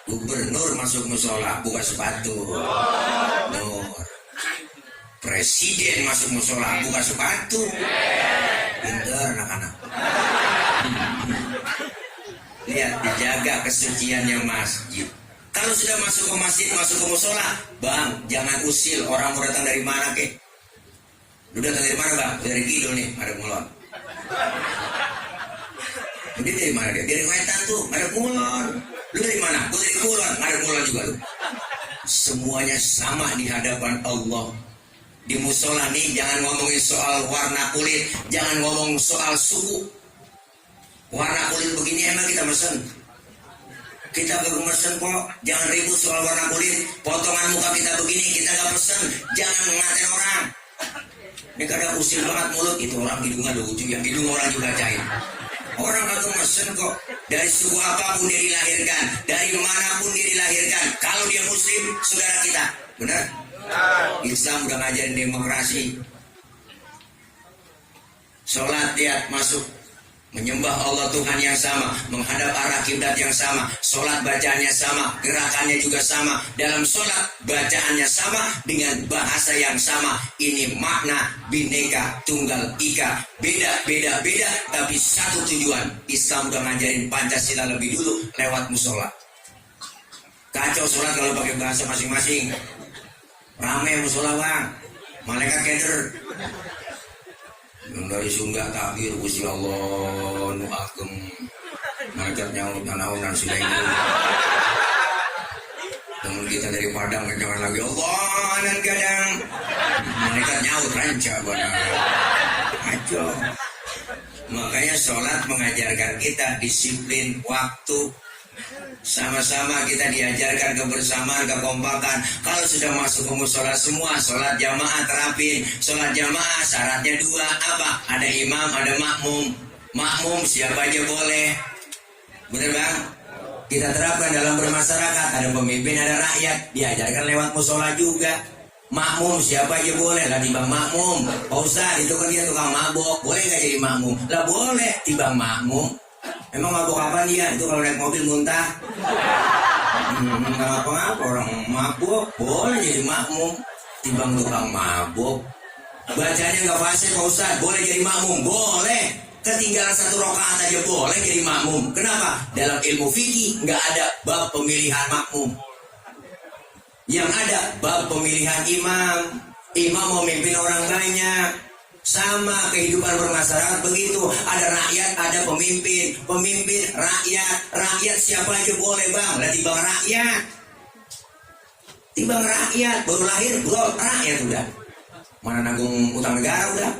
Gubernur masuk musola, buka sepatu. Nur. Presiden masuk musola, buka sepatu. Pintar anak-anak. Lihat, dijaga kesuciannya masjid. Kalau sudah masuk ke masjid, masuk ke musola, bang, jangan usil orang mau datang dari mana kek. Lu datang dari mana bang? Dari Kidul nih, ada Mulon. Dia dari mana dia? Dari Wetan tuh, ada Mulon. Lu dari mana? Gue dari Kulon, ada Mulon juga lu. Semuanya sama di hadapan Allah. Di musola nih jangan ngomongin soal warna kulit, jangan ngomong soal suku. Warna kulit begini emang kita mesen. Kita baru mesen kok, jangan ribut soal warna kulit. Potongan muka kita begini, kita gak pesen. Jangan ngatain orang. Ini kadang usil banget mulut, itu orang hidungnya lucu, yang hidung orang juga cair. Orang kagak mesen kok. Dari suku apapun dia dilahirkan, dari manapun dia dilahirkan, kalau dia muslim, saudara kita. Benar? Islam udah ngajarin demokrasi. Sholat lihat masuk, menyembah Allah Tuhan yang sama, menghadap arah kiblat yang sama, sholat bacaannya sama, gerakannya juga sama. Dalam sholat bacaannya sama dengan bahasa yang sama. Ini makna Bhinneka Tunggal Ika. Beda, tapi satu tujuan. Islam udah ngajarin Pancasila lebih dulu lewat musola. Kacau sholat kalau pakai bahasa masing-masing. Rame musola bang, malaikat keder. Dari Sunda takbir, Gusti Allah nu ageng. Malaikat nyaut nanaonan silenggu. Namun kita dari Padang jangan lagi Allah dan kadang. Malaikat nyaut ranca benar. Ajo. Makanya sholat mengajarkan kita disiplin waktu. Sama-sama kita diajarkan kebersamaan, kekompakan. Kalau sudah masuk ke musola semua, sholat jamaah terapin. Sholat jamaah syaratnya 2, apa? Ada imam, ada makmum. Makmum siapa aja boleh. Bener bang? Kita terapkan dalam bermasyarakat. Ada pemimpin, ada rakyat. Diajarkan lewat musola juga. Makmum siapa aja boleh. Lah timbang makmum, Pak Ustadz itu kan dia tukang mabok, boleh gak jadi makmum? Lah boleh, timbang makmum. Emang mabuk apa dia? Itu kalau naik mobil muntah. Nggak apa-apa, orang mabuk boleh jadi makmum. Timbang tukang mabuk. Bacanya nggak fasih Pak Ustadz, boleh jadi makmum? Boleh. Ketinggalan 1 rakaat aja boleh jadi makmum. Kenapa? Dalam ilmu fikih nggak ada bab pemilihan makmum. Yang ada bab pemilihan imam. Imam mau memimpin orang banyak. Sama kehidupan bermasyarakat begitu. Ada rakyat, ada pemimpin. Pemimpin, rakyat. Rakyat siapa aja boleh bang. Lah timbang rakyat. Timbang rakyat. Baru lahir, belum rakyat udah. Mana nanggung utang negara udah.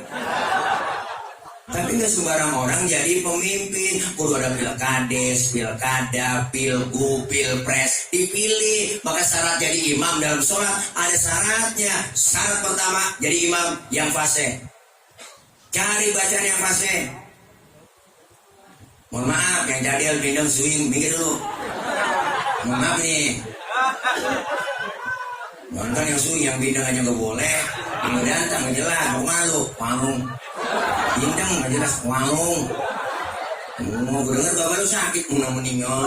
Tapi nggak sembarang orang jadi pemimpin. Kudu ada pilkades, pilkada, pilgub, pilpres. Dipilih. Maka syarat jadi imam dalam sholat ada syaratnya. Syarat pertama jadi imam yang fasih. Cari bacaan yang fasih. Mohon maaf, yang cadel bindeng swing, minggir dulu. Mohon maaf nih. Mohon kan yang swing, yang bindeng aja nggak boleh. Yang datang nggak jelas, mau malu, warung. Bindeng nggak jelas, warung. Oh, gue denger bapak lu sakit, udah meninggal.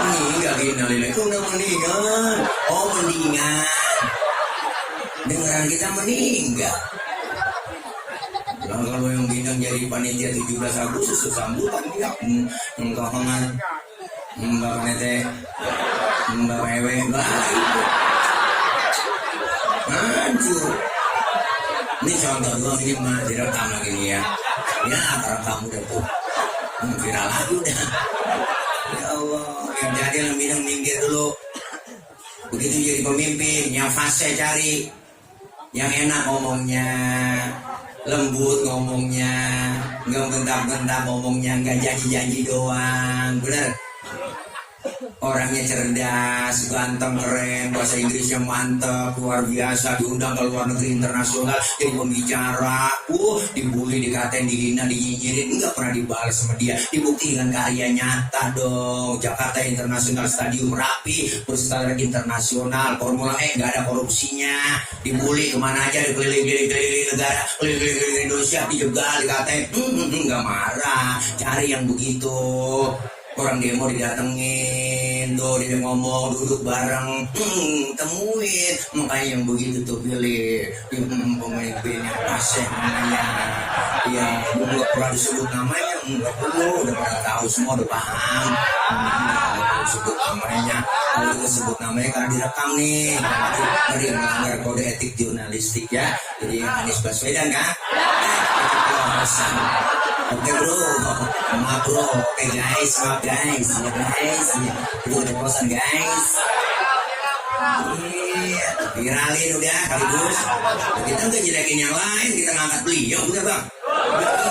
Meninggal, innalillahi, udah meninggal. Oh, meninggal. Dengeran kita meninggal. Kalau yang bintang jadi panitia 17 Agustus sambutan dia engkau pengen mbak nete mbak ewe baik hancur. Ini contoh doang, ini mah direkam lagi nih ya. Ya rekam udah tuh viral lagi udah. Ya Allah, yang jadi yang bintang minggir dulu. Begitu jadi pemimpin, yang fase cari yang enak ngomongnya, lembut ngomongnya, nggak bentak-bentak ngomongnya, nggak janji-janji doang, bener. Orangnya cerdas, ganteng, keren, bahasa Inggrisnya mantap, luar biasa, diundang ke luar negeri internasional, jadi pembicara, dibully, dikatain, dihina, dinyinyirin, nggak pernah dibalas sama dia, dibuktikan karya nyata dong. Jakarta International Stadium rapi, berstandar internasional, Formula E nggak ada korupsinya, dibully kemana aja, dikeliling-keliling negara, keliling-keliling Indonesia, dijegal, dikatain, nggak marah, cari yang begitu. Orang demo didatengin, dia ngomong, duduk bareng, temuin, makanya yang begitu tuh pilih, pemimpin yang pasien namanya, ya nggak pernah disebut namanya, nggak perlu, udah pada tahu semua, udah paham, disebut namanya, kalau kita sebut namanya karena direkam nih, tadi melanggar kode etik jurnalistik ya, jadi Anies Baswedan kan? Oke bro, maaf bro, oke guys, maaf guys, ya guys, ya. Itu udah bosan guys. Iya, viralin udah sekaligus. Kita nggak jelekin yang lain, kita ngangkat beliau udah bang.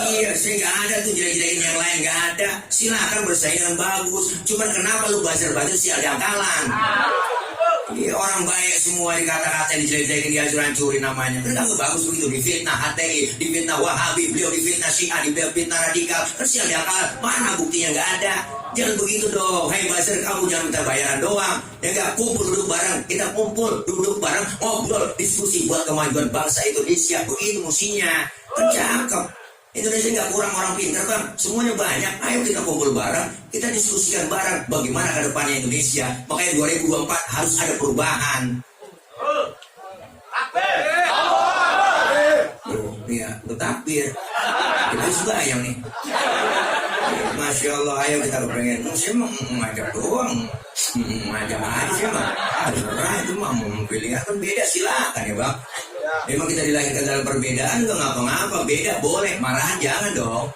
Iya, saya nggak ada tuh jelek-jelekin yang lain, nggak ada. Silakan bersaing dengan bagus. Cuman kenapa lu buzzer-buzzer sih ada akalan? Iya, orang baik semua dikata-katain, dijelek-jelekin, dihancur-hancurin namanya. Kenapa bagus begitu? Difitnah HTI, difitnah Wahabi, beliau difitnah Syiah, difitnah radikal. Terus ada akal, mana buktinya nggak ada? Jangan begitu dong. Hai buzzer, kamu jangan minta bayaran doang. Ya nggak, kumpul duduk bareng. Kita kumpul duduk bareng, ngobrol, diskusi buat kemajuan bangsa Indonesia. Begitu musinya. Kan cakep. Indonesia nggak kurang orang pintar bang, semuanya banyak. Ayo kita kumpul bareng, kita diskusikan bareng bagaimana ke depannya Indonesia. Makanya 2024 harus ada perubahan. Iya, takbir. Kita sudah yang nih. Masya Allah, ayo kita kepengen. Saya mau ngajak doang, ngajak aja mah. Itu mah mau pilihan kan beda, silakan ya bang. Memang kita dilahirkan dalam perbedaan, nggak ngapa-ngapa, beda boleh, marahan jangan dong.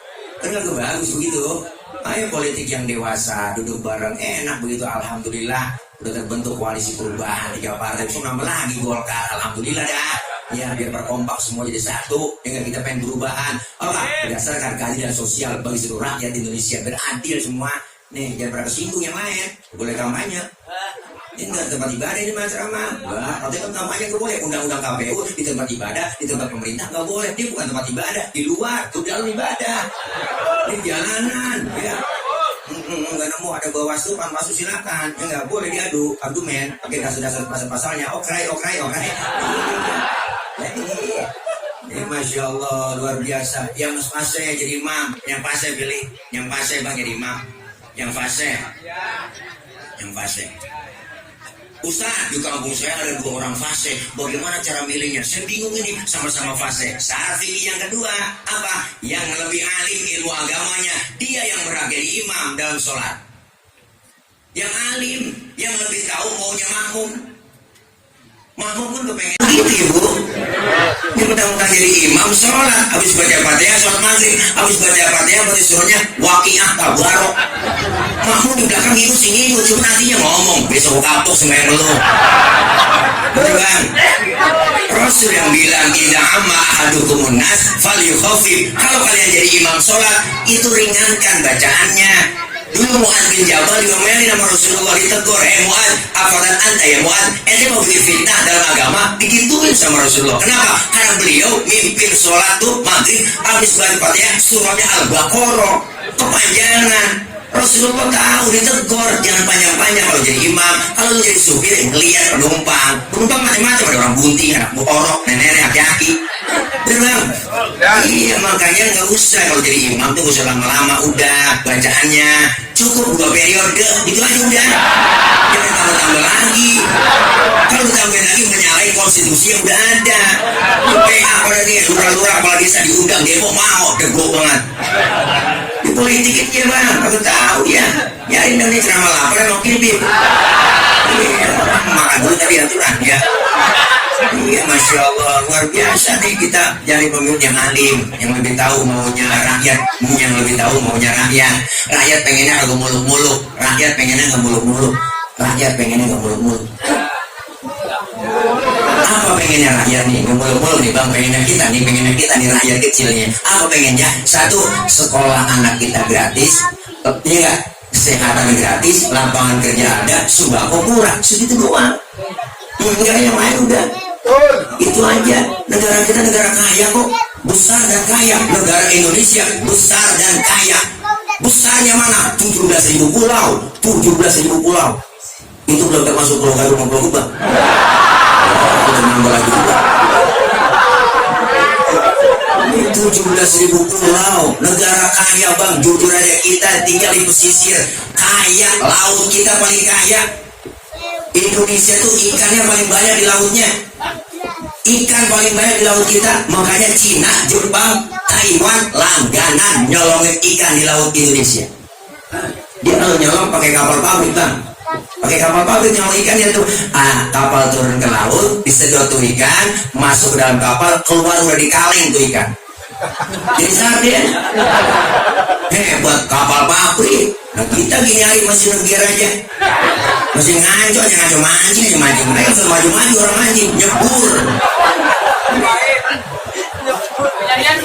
Kan nggak bagus begitu. Ayo politik yang dewasa, duduk bareng, enak begitu, alhamdulillah. Udah terbentuk koalisi perubahan 3 partai, terus nambah lagi Golkar, alhamdulillah dah. Ya biar berkompak semua jadi satu, dengan kita pengen perubahan. Berdasarkan keadilan sosial bagi seluruh rakyat Indonesia, beradil semua. Nih jangan pernah kesinggung yang lain, boleh kampanye. Ini nggak tempat ibadah ini mas Rama. Artinya kan kampanye nggak boleh. Undang-undang KPU di tempat ibadah, di tempat pemerintah nggak boleh. Dia bukan tempat ibadah, di luar, tuh dalam ibadah, di jalanan, ya. Nggak nemu ada Bawaslu, Panwaslu silakan. Ya nggak boleh diadu, argumen, pakai dasar-dasar pasal-pasalnya. Okray. Ya, Masya Allah luar biasa. Yang fase jadi imam, yang fase pilih, yang fase bang jadi imam, yang fase. Ustaz, di kampung saya ada 2 orang fase. Bagaimana cara milihnya? Saya bingung ini, sama-sama fase. Syarat fikih yang kedua, apa? Yang lebih alim ilmu agamanya, dia yang berhak jadi imam dalam sholat. Yang alim, yang lebih tahu maunya makmum. Makmum pun kepengen gitu ibu. Dia mentang-mentang jadi imam sholat, habis baca Fatihah sholat maghrib, habis baca Fatihah berarti suruhnya waqiah tabarok. Makmum di belakang ngikut, cuma nantinya ngomong besok kapok sembahyang lu. Betul kan? Rasul yang bilang idza amma ahadukumun nas falyukhafif. Kalau kalian jadi imam sholat, itu ringankan bacaannya. Dulu Mu'ad bin Jabal diomelin sama Rasulullah, ditegur, Mu'ad, afadan anta ya Mu'ad, ente mau bikin fitnah dalam agama, digituin sama Rasulullah. Kenapa? Karena beliau mimpin sholat tuh maghrib, habis baca Fatihah surahnya Al-Baqarah, kepanjangan. Rasulullah tahu, ditegur, jangan panjang-panjang kalau jadi imam. Kalau lu jadi supir, ngeliat penumpang macam-macam, ada orang bunting, anak orok, nenek-nenek, aki-aki. Benar. Iya, makanya nggak usah kalau jadi imam tuh, gak usah lama-lama, udah bacaannya cukup 2 periode, itu aja udah. Jangan tambah-tambah lagi. Kalau tambah lagi menyalahi konstitusi yang udah ada. PA apalagi lurah-lurah, apalagi saya diundang demo mau dego banget. Di politik aja bang, aku tahu ya. Ya Indonesia ceramah lapar mau kibib. Iya, makan dulu tadi aturan ya. Iya, Masya Allah, luar biasa nih kita jadi pemimpin yang alim, yang lebih tahu maunya rakyat, yang lebih tahu maunya rakyat. Rakyat pengennya agak muluk-muluk, rakyat pengennya nggak muluk-muluk, rakyat pengennya nggak muluk-muluk. Apa pengennya rakyat nih? Nggak muluk-muluk nih bang, pengennya kita nih rakyat kecilnya. Apa pengennya? Satu, sekolah anak kita gratis, iya, kesehatan gratis, lapangan kerja ada, sembako murah, segitu doang. Enggak yang lain udah. Itu aja. Negara kita negara kaya kok, besar dan kaya. Negara Indonesia besar dan kaya. Besarnya mana? 17.000 pulau. 17.000 pulau. Itu belum termasuk Pulau Gadung sama Pulau Gebang. Udah nambah lagi juga. 17.000 pulau. Negara kaya bang. Jujur aja, kita tinggal di pesisir kaya. Laut kita paling kaya. Indonesia tuh ikannya paling banyak di lautnya. Ikan paling banyak di laut kita. Makanya Cina, Jepang, Taiwan langganan nyolongin ikan di laut Indonesia. Dia kalau nyolong pakai kapal pabrik bang, pakai kapal pabrik nyolong ikannya tuh. Kapal turun ke laut, disedot tuh ikan, masuk ke dalam kapal, keluar udah di kaleng tuh ikan. Jadi sarden. Hebat kapal pabrik. Nah kita gini aja masih negara aja, masih ngaco mancing. Mereka sudah maju orang mancing, nyebur.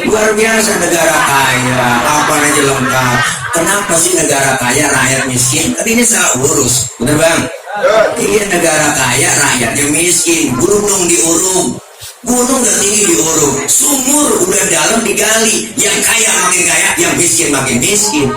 Luar biasa negara kaya, apa aja lengkap. Kenapa sih negara kaya rakyat miskin? Tapi ini salah urus, bener bang? Iya, negara kaya rakyatnya miskin. Gunung diuruk, gunung udah tinggi diuruk, sumur udah dalam digali. Yang kaya makin kaya, yang miskin makin miskin.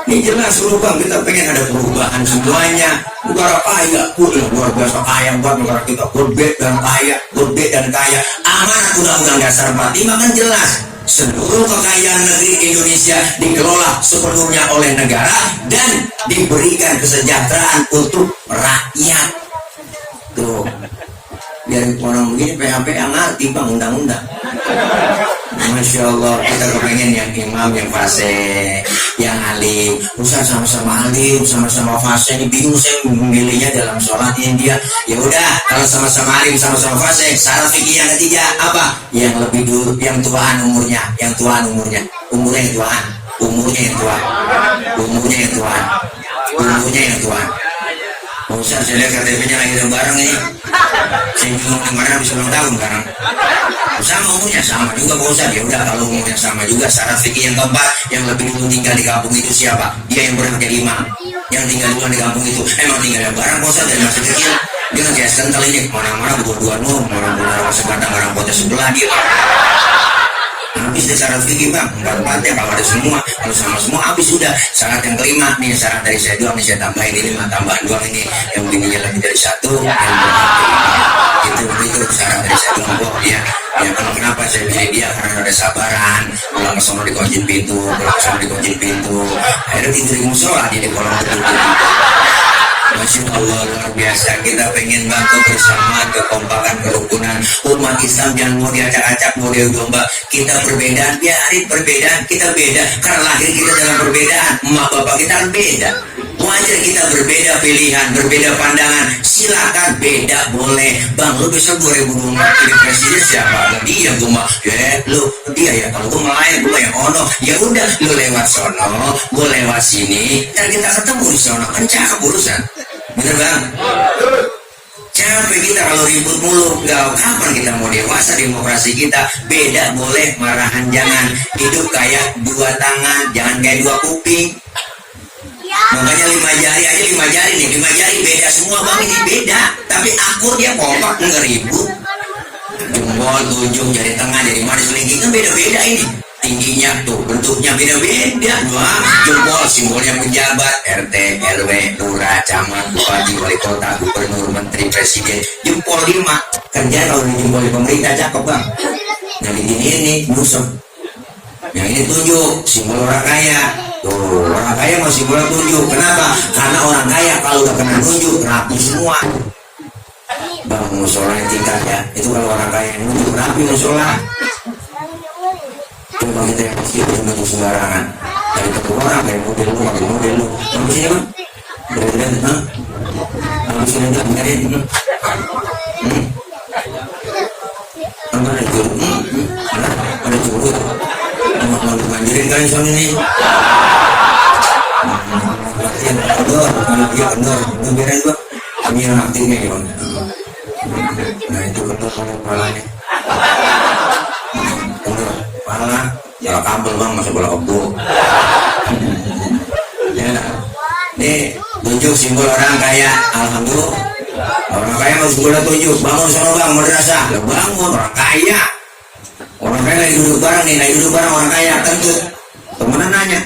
Ini jelas loh bang, kita pengen ada perubahan semuanya. Negara kaya, luar biasa kaya buat negara kita, gede dan kaya. Amanat Undang-Undang Dasar 45 kan jelas, seluruh kekayaan negeri Indonesia dikelola sepenuhnya oleh negara dan diberikan kesejahteraan untuk rakyat. Tuh, biar orang begini PHP yang ngerti bang undang-undang. Masya Allah, kita kepengen yang imam, yang fasih, yang alim. Usah sama-sama alim, sama-sama fasih. Ini bingung saya memilihnya dalam sholat ini dia. Ya udah, kalau sama-sama alim, sama-sama fasih, syarat fikih yang ketiga apa? Yang lebih dulu, yang tuaan umurnya, umurnya yang tuaan, umurnya yang tuaan. Usah saya lihat KTP-nya lagi bareng ini. Saya bingung kemarin habis ulang tahun sekarang. Sama umurnya sama juga Pak Ustadz. Ya udah, kalau umurnya sama juga, syarat fikih yang keempat, yang lebih dulu tinggal di kampung itu siapa? Dia yang berhak jadi imam. Yang tinggal dulu di kampung itu emang tinggalnya bareng Pak Ustadz dari masih kecil. Dia kan kayak kental ini, mana-mana berdua orang masih batang orang kota sebelah dia. Habis deh syarat fikih bang, empat-empatnya kalau ada semua, kalau sama semua habis sudah. Syarat yang kelima nih, syarat dari saya doang nih, saya tambahin ini 5 tambahan doang ini, yang bininya lebih dari 1, itu syarat dari saya doang kok ya. Ya kenapa saya pilih dia, karena ada sabaran, pulang ke sana dikunci pintu, akhirnya tidur di musola dia di kolong tidur. Masya Allah, luar biasa. Kita pengen bantu bersama, kekompakan, kerukunan umat Islam. Jangan mau diacak-acak, mau didomba. Kita perbedaan, biarin perbedaan. Kita beda karena lahir kita dalam perbedaan. Emak bapak kita beda. Wajar kita berbeda pilihan, berbeda pandangan. Silakan, beda boleh. Bang, lu besok 2024 pilih presiden siapa? Dia gue mah, dia ya. Kalau gue main, gue yang ono. Ya udah, lu lewat sono, gue lewat sini. Dan kita ketemu di sono, kan cakep urusan. Bener bang? Capek kita kalau ribut mulu. Kapan kita mau dewasa? Demokrasi kita beda boleh, marahan jangan. Hidup kayak 2 tangan, jangan kayak 2 kuping. Makanya 5 jari aja 5 jari nih, 5 jari beda semua bang, ini beda. Tapi akur dia kompak, enggak ribut. Jempol, tunjuk, jari tengah, jari manis, kelingking kan beda-beda ini. Tingginya tuh, bentuknya beda-beda. Wah, jempol simbolnya pejabat, RT, RW, lurah, camat, bupati, wali kota, gubernur, menteri, presiden. Jempol 5. Kerja kalau di jempol di pemerintah cakep bang. Nah di ini nyusep. Yang ini tunjuk, simbol orang kaya. Tuh, orang kaya mau simbolnya tunjuk. Kenapa? Karena orang kaya kalau udah kena tunjuk rapi semua. Bang, musola yang tingkatnya itu kalau orang kaya yang tunjuk rapi musola. Coba kita yang kecil tunjuk sembarangan. Dari satu orang kayak model lu, pakai model lu. Kamu sini bang? Bener-bener, ha? Kamu sini enggak nyariin? Ada jurut, ada jurut. Mau dimanjirin kan soal ini? Latihan kendor, dia kendor, itu biarin gua. Ini yang aktifnya ya bang. Nah itu kendor sama kepalanya. Kendor, kepala, salah kabel bang, masih bola obo. Ya, nih tunjuk simbol orang kaya, alhamdulillah. Orang kaya harus boleh tunjuk, bangun sama bang, madrasah, bangun orang kaya. Orang kaya lagi duduk bareng nih, lagi duduk bareng orang kaya, tentu temenan nanya.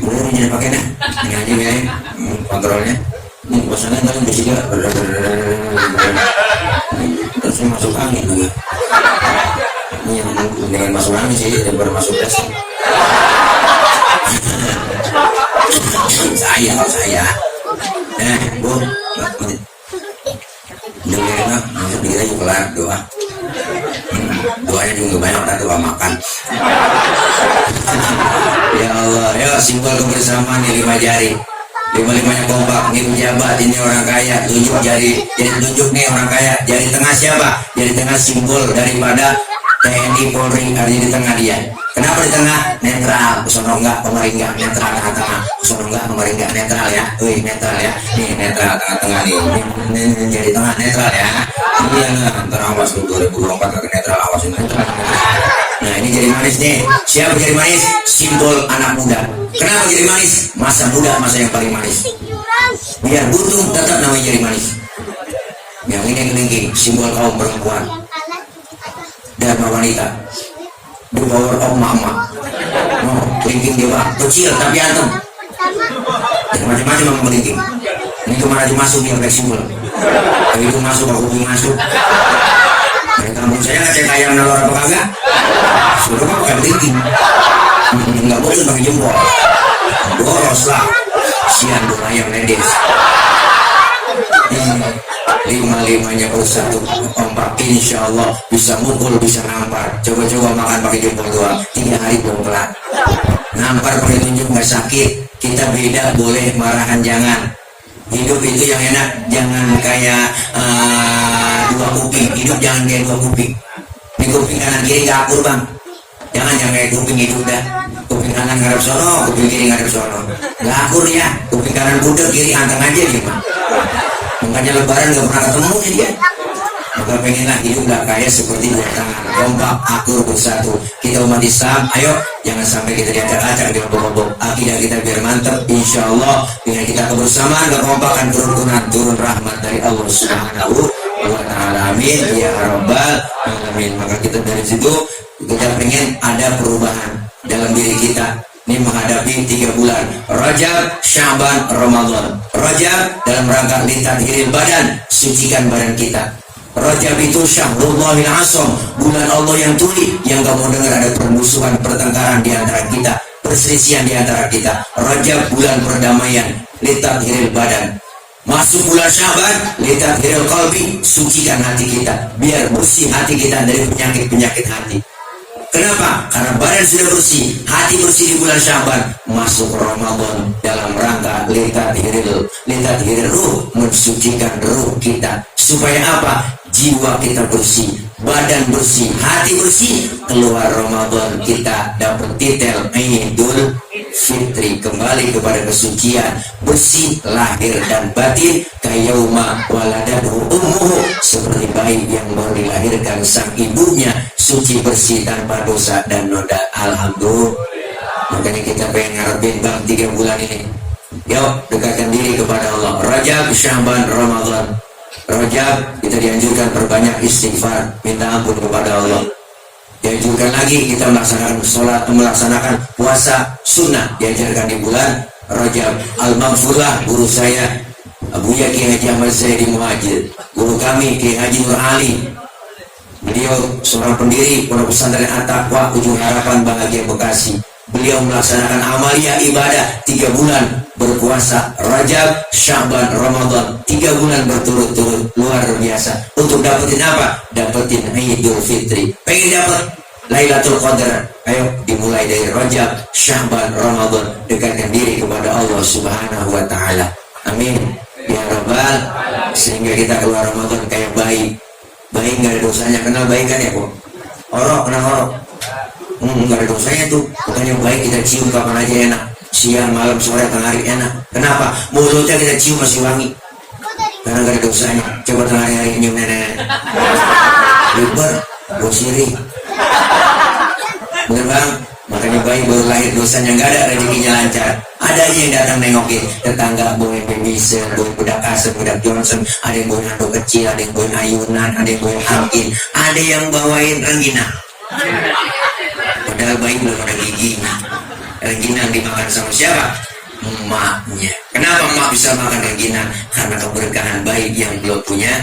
Boleh jadi pakai nih, ini aja ya, kontrolnya. Ini pasangan kalian bisa juga, terus masuk angin juga. Ini yang dengan masuk angin sih, dan baru masuk tes. Saya bu dengerin lah, masuk diri aja kelar doa. Doanya juga banyak, tak doa makan. Ya Allah, ya simbol kebersamaan nih 5 jari, 5-5-nya kompak. Ini pejabat, ini orang kaya, tunjuk jari, jadi tunjuk nih orang kaya. Jari tengah siapa? Jari tengah simbol daripada TNI Polri, artinya di tengah dia. Kenapa di tengah? Netral, kesono enggak, pemerintah netral tengah-tengah, kesono enggak, pemerintah netral ya, netral ya, nih netral tengah-tengah nih, ini jadi tengah netral ya, iya lah, ntar awas tuh 2024 ke netral, awas netral. Nah ini jadi manis nih, siapa jadi manis? Simbol anak muda. Kenapa jadi manis? Masa muda, masa yang paling manis. Biar buntung tetap namanya jadi manis. Yang ini kelingking, simbol kaum perempuan dan wanita. The power of mama. Oh, kelingking dia bang, kecil tapi antem. Jadi macam-macam memang kelingking. Ini kemana aja masuk dia fleksibel. Begitu masuk aku pun masuk. Dari kampung saya ngecek ayam nalor apa kagak? Sudah mah bukan kelingking. Nggak boleh pakai jempol. Boros lah. Sian dong ayam ledes. 5-5-nya bersatu kompak, insya Allah bisa mukul, bisa nampar. Coba-coba makan pakai jempol doang, 3 hari belum kelar. Nampar pakai tunjuk nggak sakit. Kita beda, boleh marahan jangan. Hidup itu yang enak, jangan kayak 2 kuping. Hidup jangan kayak 2 kuping. Ini kuping kanan kiri kapur bang. Jangan kayak kuping hidup dah. Kuping kanan ngarep sono, kuping kiri ngarep sono. Ngakur ya, kuping kanan budek, kiri anteng aja gitu. Makanya lebaran gak pernah ketemu nih dia. Maka pengenlah hidup gak kayak seperti 2 tangan, kompak, akur, bersatu. Kita umat Islam, ayo jangan sampai kita diacak-acak, diobok-obok. Akidah kita biar mantap, insya Allah dengan kita kebersamaan, kekompakan, kerukunan, turun rahmat dari Allah Subhanahu wa Ta'ala. Amin ya rabbal alamin. Maka kita dari situ kita pengen ada perubahan dalam diri kita. Ini menghadapi 3 bulan Rajab, Syaban, Ramadan. Rajab dalam rangka litahhiril badan, sucikan badan kita. Rajab itu Syahrullahil Asam, bulan Allah yang tuli, yang kamu dengar ada permusuhan, pertengkaran di antara kita, perselisihan di antara kita. Rajab bulan perdamaian, litahhiril badan. Masuk bulan Syaban, litahhiril qalbi, sucikan hati kita, biar bersih hati kita dari penyakit-penyakit hati. Kenapa? Karena badan sudah bersih, hati bersih di bulan Syaban. Masuk Ramadan dalam rangka litahhiril ruh, mensucikan ruh kita. Supaya apa? Jiwa kita bersih, badan bersih, hati bersih. Keluar Ramadan kita dapat titel Idul Fitri, kembali kepada kesucian, bersih lahir dan batin. kayauma waladatu ummuhu, seperti bayi yang baru dilahirkan sang ibunya, suci bersih tanpa dosa dan noda. Alhamdulillah. Makanya kita pengen ngarepin bang 3 bulan ini. Yuk dekatkan diri kepada Allah. Rajab, Sya'ban, Ramadan. Rajab kita dianjurkan perbanyak istighfar, minta ampun kepada Allah. Dianjurkan lagi kita melaksanakan sholat, melaksanakan puasa sunnah, diajarkan di bulan Rajab. Al-Maghfurlah, guru saya Buya Kiai Haji Ahmad Zaidi Muhajir, guru kami Kiai Haji Nur Ali. Beliau seorang pendiri Pondok Pesantren At-Taqwa Ujung Harapan Bahagia Bekasi. Beliau melaksanakan amalia ibadah 3 bulan berpuasa Rajab, Sya'ban, Ramadan, 3 bulan berturut-turut, luar biasa. Untuk dapetin apa? Dapetin Idul Fitri. Pengen dapat Lailatul Qadar? Ayo dimulai dari Rajab, Sya'ban, Ramadan. Dekatkan diri kepada Allah Subhanahu wa Ta'ala. Amin ya Rabbal. Sehingga kita keluar Ramadan kayak bayi. Bayi nggak ada dosanya. Kenal bayi kan ya kok? Orok, kenal orok? Nggak ada dosanya tuh. Bukannya baik kita cium kapan aja enak, siang, malam, sore, tengah hari enak. Kenapa? Mulutnya kita cium masih wangi, karena nggak ada dosanya. Coba tengah hari nyium nenek liber, bosiri, bener bang? Makanya bayi baru lahir dosanya nggak ada, rezekinya lancar. Ada aja yang datang nengokin tetangga, bawain babysitter, bawain budak Kasem, budak Johnson, ada yang bawain handuk kecil, ada yang bawain ayunan, ada yang bawain angkin, ada yang bawain rengginang. Padahal bayi belum ada giginya. Rengginang dimakan sama siapa? Emaknya. Kenapa emak bisa makan rengginang? Karena keberkahan bayi yang belum punya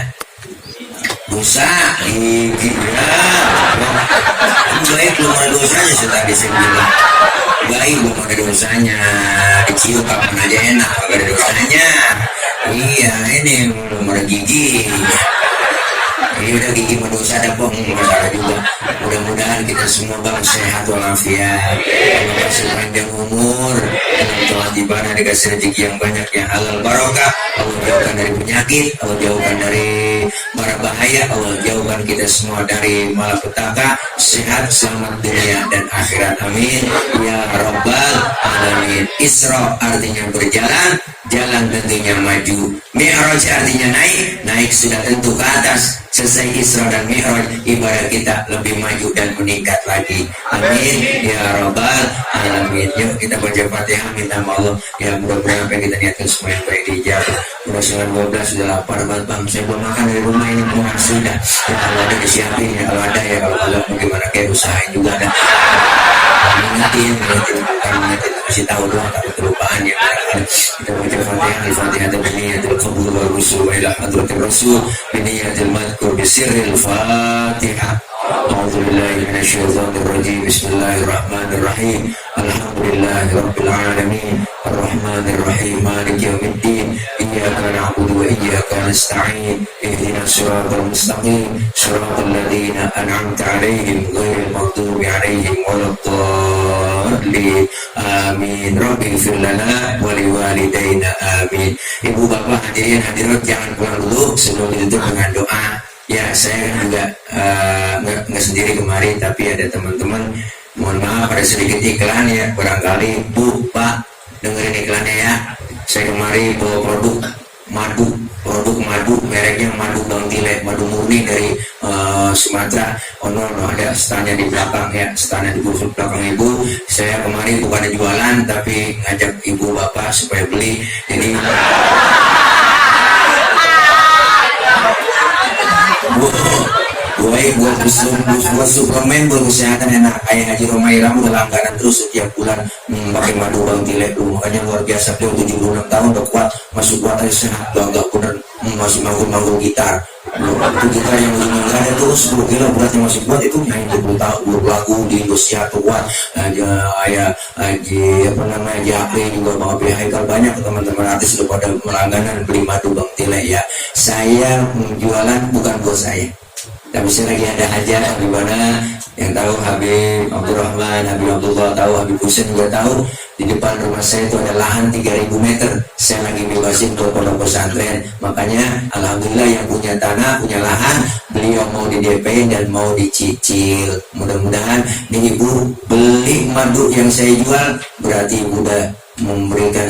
dosa. Gigi ya. Bayi belum ada dosanya, tadi saya bilang. Bayi belum ada dosanya. Dicium kapan aja enak, gak ada dosanya. Iya, ini belum ada gigi. Ini udah gigi manusia ada pun masalah juga. Mudah-mudahan kita semua bang sehat walafiat, Allah kasih panjang umur, dalam telah ibadah dikasih rezeki yang banyak yang halal barokah. Allah jauhkan dari penyakit, Allah jauhkan dari mara bahaya, Allah jauhkan kita semua dari malapetaka, sehat selamat dunia dan akhirat. Amin ya Rabbal alamin. Isra artinya berjalan, jalan tentunya maju. Mi'raj artinya naik, naik sudah tentu ke atas. Selesai Isra dan Mi'raj, ibadah kita lebih maju dan meningkat lagi. Amin ya Rabbal alamin. Yuk kita baca Fatihah, minta sama Allah ya, mudah-mudahan apa yang kita niatkan semua yang baik dijawab. Udah 12 sudah lapar banget bang, saya belum makan dari rumah ini, mau sudah ya, kalau ada disiapin ya, kalau ada ya, kalau ada bagaimana kayak usahain juga ada. Ingetin, kasih tahu doang, takut kelupaan ya. Kita baca Fatihah, Al-Fatihah biniyatil qabul wal wusul ila hadratir rasul biniyatil madhkur bisirril Fatihah. A'udzu billahi minasyaitonir rajim. Bismillahirrahmanirrahim. Alhamdulillahi rabbil alamin. Arrahmanir rahim. Maliki yaumiddin. Iyyaka na'budu wa iyyaka nasta'in. Ihdinas siratal mustaqim. Siratal ladzina an'amta 'alaihim ghairil maghdubi 'alaihim waladdallin. Amin. Rabbighfir lana wa liwalidayna. Amin. Ibu bapak hadirin hadirat jangan pulang dulu sebelum ditutup dengan doa. Ya saya juga nggak sendiri kemarin, tapi ada teman-teman. Mohon maaf ada sedikit iklan ya, barangkali Bu Pak dengerin iklannya ya. Saya kemarin bawa produk madu mereknya madu Bang Tile, madu murni dari Sumatera. No, ada standnya di belakang ya, standnya di belakang ibu. Saya kemarin bukan jualan tapi ngajak ibu bapak supaya beli. Jadi buat suplemen buat kesehatan enak. Kayak Haji Romai Ramu udah langganan terus setiap bulan pakai madu Bang Tile tuh, makanya luar biasa. Dia 76 tahun udah kuat, masih kuat aja sehat, udah agak bener, masih manggung gitar. Itu gitar yang nggak ada terus 10 kilo beratnya masih kuat, itu nyanyi 20 tahun lagu di Indonesia tuh kuat. Ayah Haji apa namanya Japri juga Bang Abi Haikal, banyak teman-teman artis udah pada melangganan beli madu Bang Tile ya. Saya jualan bukan buat saya, tapi saya lagi ada hajat di mana yang tahu Habib Abdurrahman, Habib Abdullah tahu, Habib Husain juga tahu. Di depan rumah saya itu ada lahan 3000 meter. Saya lagi bebasin untuk pondok pesantren. Makanya alhamdulillah yang punya tanah, punya lahan, beliau mau di DP dan mau dicicil. Mudah-mudahan nih ibu beli madu yang saya jual, berarti ibu udah memberikan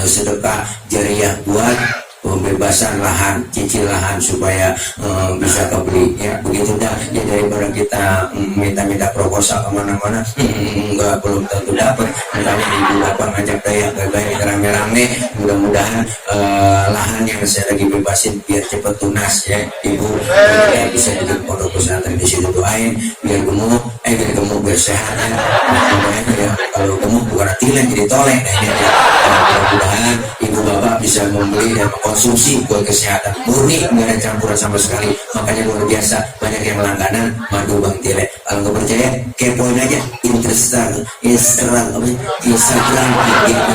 sedekah jariah buat pembebasan lahan, cicil lahan supaya bisa kebeli ya, begitu dah ya. Daripada kita minta-minta proposal kemana-mana, enggak, belum tentu dapat. Makanya ibu bapak ngajak saya baik-baik rame-rame, mudah-mudahan lahan yang saya lagi bebasin biar cepat tunas ya ibu, ya bisa bikin pondok pesantren di situ. Doain biar gemuk, biar gemuk, biar sehat ya. Ya kalau gemuk bukan tilen jadi tolek ya. Mudah-mudahan ibu bapak bisa membeli dan mengkonsumsi buat kesehatan murni, nggak ada campuran sama sekali. Makanya luar biasa banyak yang langganan madu Bang Tile. Kalau nggak percaya kepoin aja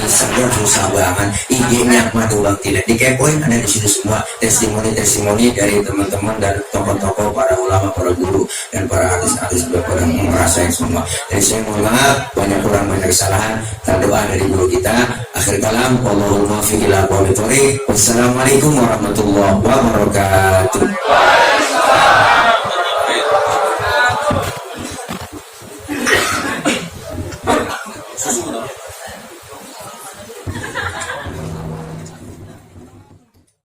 Instagram susah banget, IG-nya madu Bang Tile, dikepoin ada di situ semua testimoni dari teman-teman dan tokoh-tokoh, para ulama, para guru dan para artis-artis pada merasain semua. Jadi saya mohon maaf banyak kurang, banyak kesalahan. Doa dari guru kita. Akhir kalam, Allahumma fi ila qawmi thoriq. Wassalamualaikum warahmatullahi wabarakatuh.